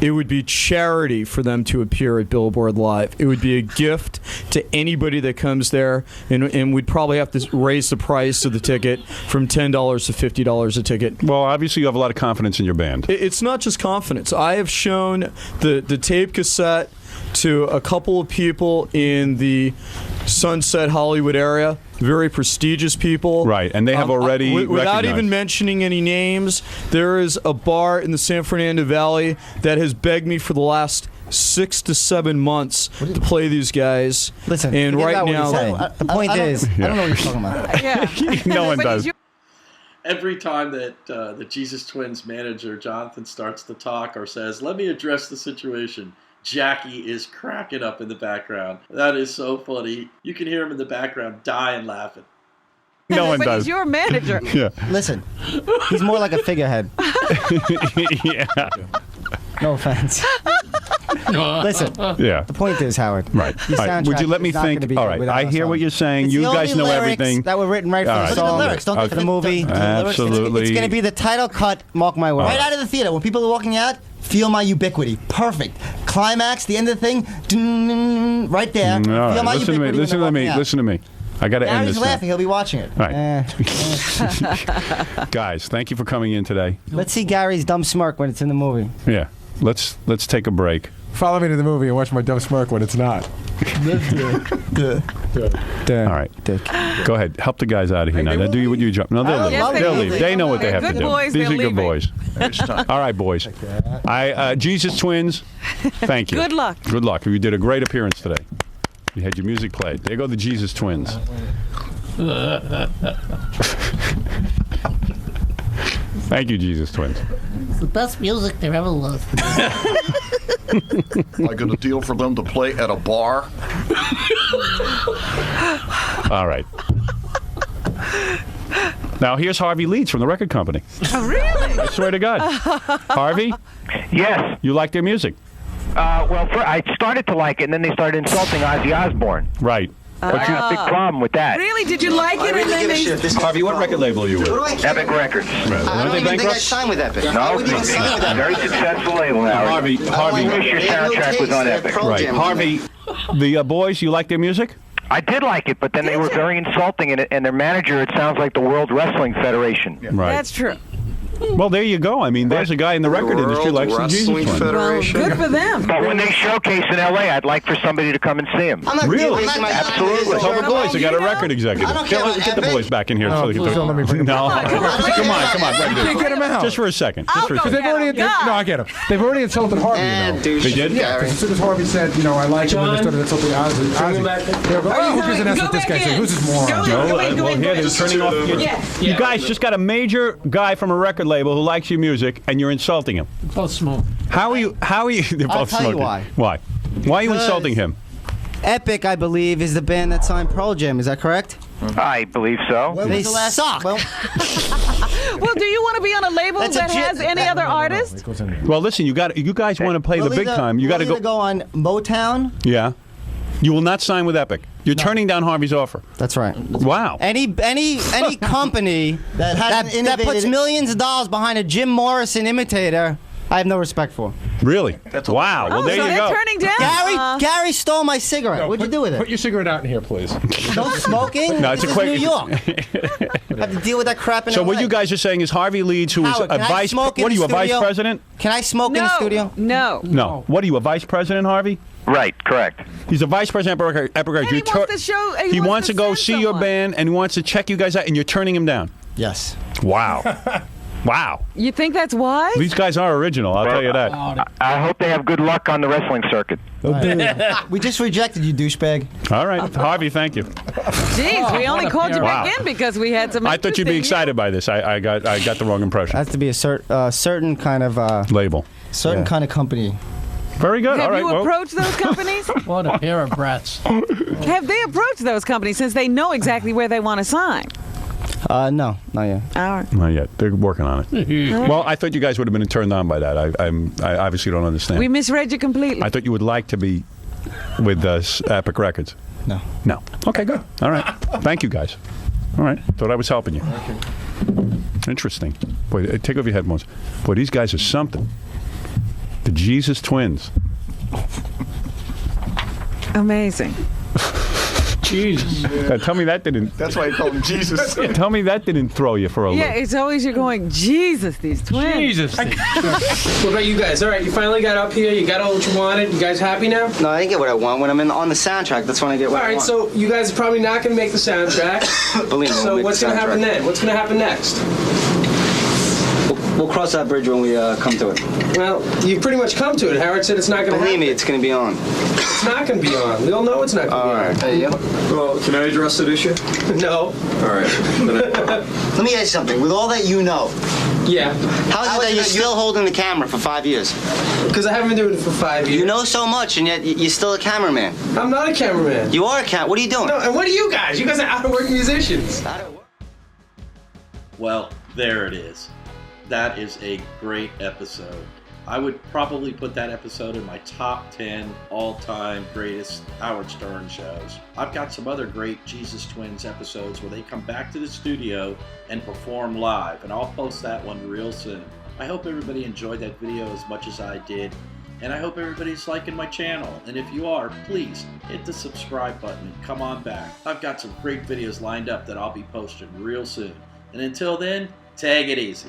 Speaker 12: it would be charity for them to appear at Billboard Live. It would be a gift to anybody that comes there, and we'd probably have to raise the price of the ticket from $10 to $50 a ticket.
Speaker 2: Well, obviously you have a lot of confidence in your band.
Speaker 12: It's not just confidence. I have shown the tape cassette to a couple of people in the Sunset Hollywood area, very prestigious people.
Speaker 2: Right, and they have already
Speaker 12: without
Speaker 2: recognized.
Speaker 12: even mentioning any names, there is a bar in the San Fernando Valley that has begged me for the last 6 to 7 months to play these guys.
Speaker 8: Listen,
Speaker 12: and
Speaker 8: forget
Speaker 12: right
Speaker 8: about what
Speaker 12: now,
Speaker 8: you're saying. The point is, I don't know what you're talking about.
Speaker 3: Yeah.
Speaker 2: No one
Speaker 3: But
Speaker 2: does.
Speaker 3: you-
Speaker 1: Every time that the Jesus Twins manager, Jonathan, starts to talk or says, "Let me address the situation," Jackie is cracking up in the background. That is so funny. You can hear him in the background dying laughing.
Speaker 2: No one
Speaker 3: but
Speaker 2: does.
Speaker 3: he's your manager.
Speaker 2: Yeah.
Speaker 8: Listen, he's more like a figurehead.
Speaker 2: Yeah.
Speaker 8: No offense. Listen,
Speaker 2: Yeah.
Speaker 8: the point is, Howard.
Speaker 2: Right.
Speaker 8: your
Speaker 2: All right. Would you
Speaker 8: soundtrack
Speaker 2: let me
Speaker 8: is not
Speaker 2: think?
Speaker 8: gonna be
Speaker 2: All
Speaker 8: good
Speaker 2: right.
Speaker 8: without
Speaker 2: I
Speaker 8: a
Speaker 2: hear
Speaker 8: song.
Speaker 2: what you're saying.
Speaker 8: It's
Speaker 2: You
Speaker 8: the
Speaker 2: guys
Speaker 8: only
Speaker 2: know
Speaker 8: lyrics
Speaker 2: everything.
Speaker 8: that were written right for
Speaker 2: All
Speaker 8: the
Speaker 2: right.
Speaker 8: song. Look at the lyrics. Don't
Speaker 2: Okay.
Speaker 8: for the movie.
Speaker 2: Absolutely.
Speaker 8: It's going to be the title cut. Mark my words. Right out of the theater, when people are walking out, feel my ubiquity. Perfect. Climax, the end of the thing, ding, right there.
Speaker 2: All
Speaker 8: Feel
Speaker 2: right.
Speaker 8: my
Speaker 2: Listen to me.
Speaker 8: ubiquity when
Speaker 2: Listen
Speaker 8: they're
Speaker 2: to me.
Speaker 8: walking out.
Speaker 2: Listen to me. I got to end
Speaker 8: Gary's
Speaker 2: this now.
Speaker 8: laughing. He'll be watching it.
Speaker 2: Right. Guys, thank you for coming in today.
Speaker 8: Let's see Gary's dumb smirk when it's in the movie.
Speaker 2: Yeah. Let's take a break.
Speaker 4: Follow me to the movie and watch my dumb smirk when it's not.
Speaker 2: All right. Go ahead. Help the guys out of here now. Now do what you jump. No, they'll leave.
Speaker 3: Yes,
Speaker 2: They'll
Speaker 3: they
Speaker 2: leave.
Speaker 3: will.
Speaker 2: They know what they
Speaker 3: They're
Speaker 2: have to
Speaker 3: good
Speaker 2: do.
Speaker 3: boys,
Speaker 2: These
Speaker 3: they're
Speaker 2: are good
Speaker 3: leaving.
Speaker 2: boys. All right, boys. Jesus Twins, thank you.
Speaker 3: Good luck.
Speaker 2: Good luck. You did a great appearance today. You had your music played. There go the Jesus Twins. Thank you, Jesus Twins.
Speaker 7: It's the best music there ever was.
Speaker 9: I got a deal for them to play at a bar.
Speaker 2: All right. Now here's Harvey Leeds from the record company.
Speaker 3: Oh, really?
Speaker 2: I swear to God. Harvey?
Speaker 11: Yes.
Speaker 2: You like their music?
Speaker 11: Well, I started to like it, and then they started insulting Ozzy Osbourne.
Speaker 2: Right.
Speaker 11: But you have a big problem with that.
Speaker 3: Really? Did you like it? And then they...
Speaker 2: Harvey, what record label are you with?
Speaker 11: Epic Records.
Speaker 2: Right.
Speaker 8: I don't even think I signed with Epic.
Speaker 11: No, very successful label now.
Speaker 2: Harvey.
Speaker 11: I wish your soundtrack was on Epic.
Speaker 2: Right. Harvey, the boys, you like their music?
Speaker 11: I did like it, but then they were very insulting, and their manager, it sounds like the World Wrestling Federation.
Speaker 2: Right.
Speaker 3: That's true.
Speaker 2: Well, there you go. I mean, there's a guy in the record industry likes the Jesus Twins.
Speaker 3: Well, good for them.
Speaker 11: But when they showcase in L.A., I'd like for somebody to come and see them.
Speaker 8: I'm not
Speaker 2: Really?
Speaker 11: Absolutely.
Speaker 2: Tell the boys, they got a record executive.
Speaker 8: I don't care about
Speaker 2: Get the
Speaker 8: Epic.
Speaker 2: boys back in here.
Speaker 4: No,
Speaker 2: so they can
Speaker 4: please don't let me bring them
Speaker 2: No.
Speaker 4: back.
Speaker 2: Come on.
Speaker 4: You can't get them out.
Speaker 2: Just for a second.
Speaker 3: I'll go
Speaker 4: Because they've
Speaker 3: get
Speaker 4: already,
Speaker 3: them.
Speaker 4: no, I get them. They've already insulted Harvey, you know.
Speaker 2: They did?
Speaker 4: Yeah, 'cause as soon as Harvey said, you know, I like him, and they started insulting Ozzy. They'll go, oh, who gives an S with this guy? Say, who's this moron?
Speaker 2: Well, here they're turning off. You guys just got a major guy from a record label who likes your music, and you're insulting him.
Speaker 7: Both smoke.
Speaker 2: How are you? They're
Speaker 8: I'll
Speaker 2: both
Speaker 8: tell you
Speaker 2: smoking.
Speaker 8: why.
Speaker 2: Why? Why are you
Speaker 8: Because-
Speaker 2: insulting him?
Speaker 8: Epic, I believe, is the band that signed Pearl Jam. Is that correct?
Speaker 11: I believe so.
Speaker 8: They suck.
Speaker 3: Well, do you want to be on a label
Speaker 8: That's a
Speaker 3: that has any other artist?
Speaker 2: Well, listen, you guys want to play the big time. You got to
Speaker 8: We'll either go on Motown.
Speaker 2: Yeah. You will not sign with Epic. You're turning down Harvey's offer.
Speaker 8: That's right.
Speaker 2: Wow.
Speaker 8: Any company that puts millions of dollars behind a Jim Morrison imitator, I have no respect for.
Speaker 2: Really? Wow. Well, there
Speaker 3: so
Speaker 2: you
Speaker 3: they're
Speaker 2: go.
Speaker 3: turning down.
Speaker 8: Gary stole my cigarette. What'd you do with it?
Speaker 4: Put your cigarette out in here, please.
Speaker 8: No smoking?
Speaker 2: No, it's
Speaker 8: This
Speaker 2: a quick.
Speaker 8: is New York. I have to deal with that crap in
Speaker 2: So
Speaker 8: LA.
Speaker 2: what you guys are saying is Harvey Leeds, who is
Speaker 8: Howard,
Speaker 2: a
Speaker 8: can I
Speaker 2: vice.
Speaker 8: smoke in
Speaker 2: What are
Speaker 8: the
Speaker 2: you, a vice
Speaker 8: studio?
Speaker 2: president?
Speaker 8: Can I smoke in the studio?
Speaker 3: No.
Speaker 2: No. What are you, a vice president, Harvey?
Speaker 11: Right, correct.
Speaker 2: He's a vice president of Epic Records.
Speaker 3: And he wants to show.
Speaker 2: He wants to go
Speaker 3: send
Speaker 2: see your
Speaker 3: someone.
Speaker 2: band, and he wants to check you guys out, and you're turning him down.
Speaker 8: Yes.
Speaker 2: Wow. Wow.
Speaker 3: You think that's why?
Speaker 2: These guys are original, I'll tell you that.
Speaker 11: I hope they have good luck on the wrestling circuit.
Speaker 8: We just rejected you, douchebag.
Speaker 2: All right. Harvey, thank you.
Speaker 3: Jeez, we only called you back in because we had some.
Speaker 2: I thought you'd be excited by this. I got the wrong impression.
Speaker 8: Has to be a certain kind of
Speaker 2: label.
Speaker 8: Certain kind of company.
Speaker 2: Very good.
Speaker 3: Have
Speaker 2: All right.
Speaker 3: you
Speaker 2: Well,
Speaker 3: approached those companies?
Speaker 7: What a pair of brats.
Speaker 3: Have they approached those companies since they know exactly where they want to sign?
Speaker 8: No, not yet.
Speaker 3: All right.
Speaker 2: not yet. They're working on it. Well, I thought you guys would have been turned on by that. I obviously don't understand.
Speaker 3: We misread you completely.
Speaker 2: I thought you would like to be with Epic Records.
Speaker 8: No.
Speaker 2: No. Okay, good. All right. Thank you, guys. All right. Thought I was helping you. Interesting. Boy, take off your headphones. Boy, these guys are something. The Jesus Twins.
Speaker 3: Amazing.
Speaker 7: Jesus.
Speaker 2: Tell me that didn't.
Speaker 9: That's why you call him Jesus.
Speaker 2: Tell me that didn't throw you for a
Speaker 3: Yeah,
Speaker 2: loop.
Speaker 3: it's always you're going, Jesus, these twins.
Speaker 4: Jesus.
Speaker 14: What about you guys? All right, you finally got up here. You got all what you wanted. You guys happy now?
Speaker 8: No, I didn't get what I want. When I'm on the soundtrack, that's when I get
Speaker 14: All
Speaker 8: what I
Speaker 14: right,
Speaker 8: want.
Speaker 14: so you guys are probably not going to make the soundtrack.
Speaker 8: Believe me, we'll
Speaker 14: So
Speaker 8: make
Speaker 14: what's
Speaker 8: the
Speaker 14: going to happen
Speaker 8: soundtrack.
Speaker 14: then? What's going to happen next?
Speaker 8: We'll cross that bridge when we come to it.
Speaker 14: Well, you've pretty much come to it. Howard said it's not going to happen.
Speaker 8: Believe me, it's going to be on.
Speaker 14: It's not going to be on. We all know it's not going to be on.
Speaker 8: Hey, yeah.
Speaker 9: Well, can I address that issue?
Speaker 14: No.
Speaker 9: All right.
Speaker 8: Let me ask you something. With all that you know,
Speaker 14: Yeah.
Speaker 8: how is it that you're still holding the camera for 5 years?
Speaker 14: Because I haven't been doing it for 5 years.
Speaker 8: You know so much, and yet you're still a cameraman.
Speaker 14: I'm not a cameraman.
Speaker 8: You are a What are you doing?
Speaker 14: No, and what are you guys? You guys are out-of-work musicians.
Speaker 1: Well, there it is. That is a great episode. I would probably put that episode in my top 10 all-time greatest Howard Stern shows. I've got some other great Jesus Twins episodes where they come back to the studio and perform live, and I'll post that one real soon. I hope everybody enjoyed that video as much as I did, and I hope everybody's liking my channel. And if you are, please hit the subscribe button and come on back. I've got some great videos lined up that I'll be posting real soon. And until then, take it easy.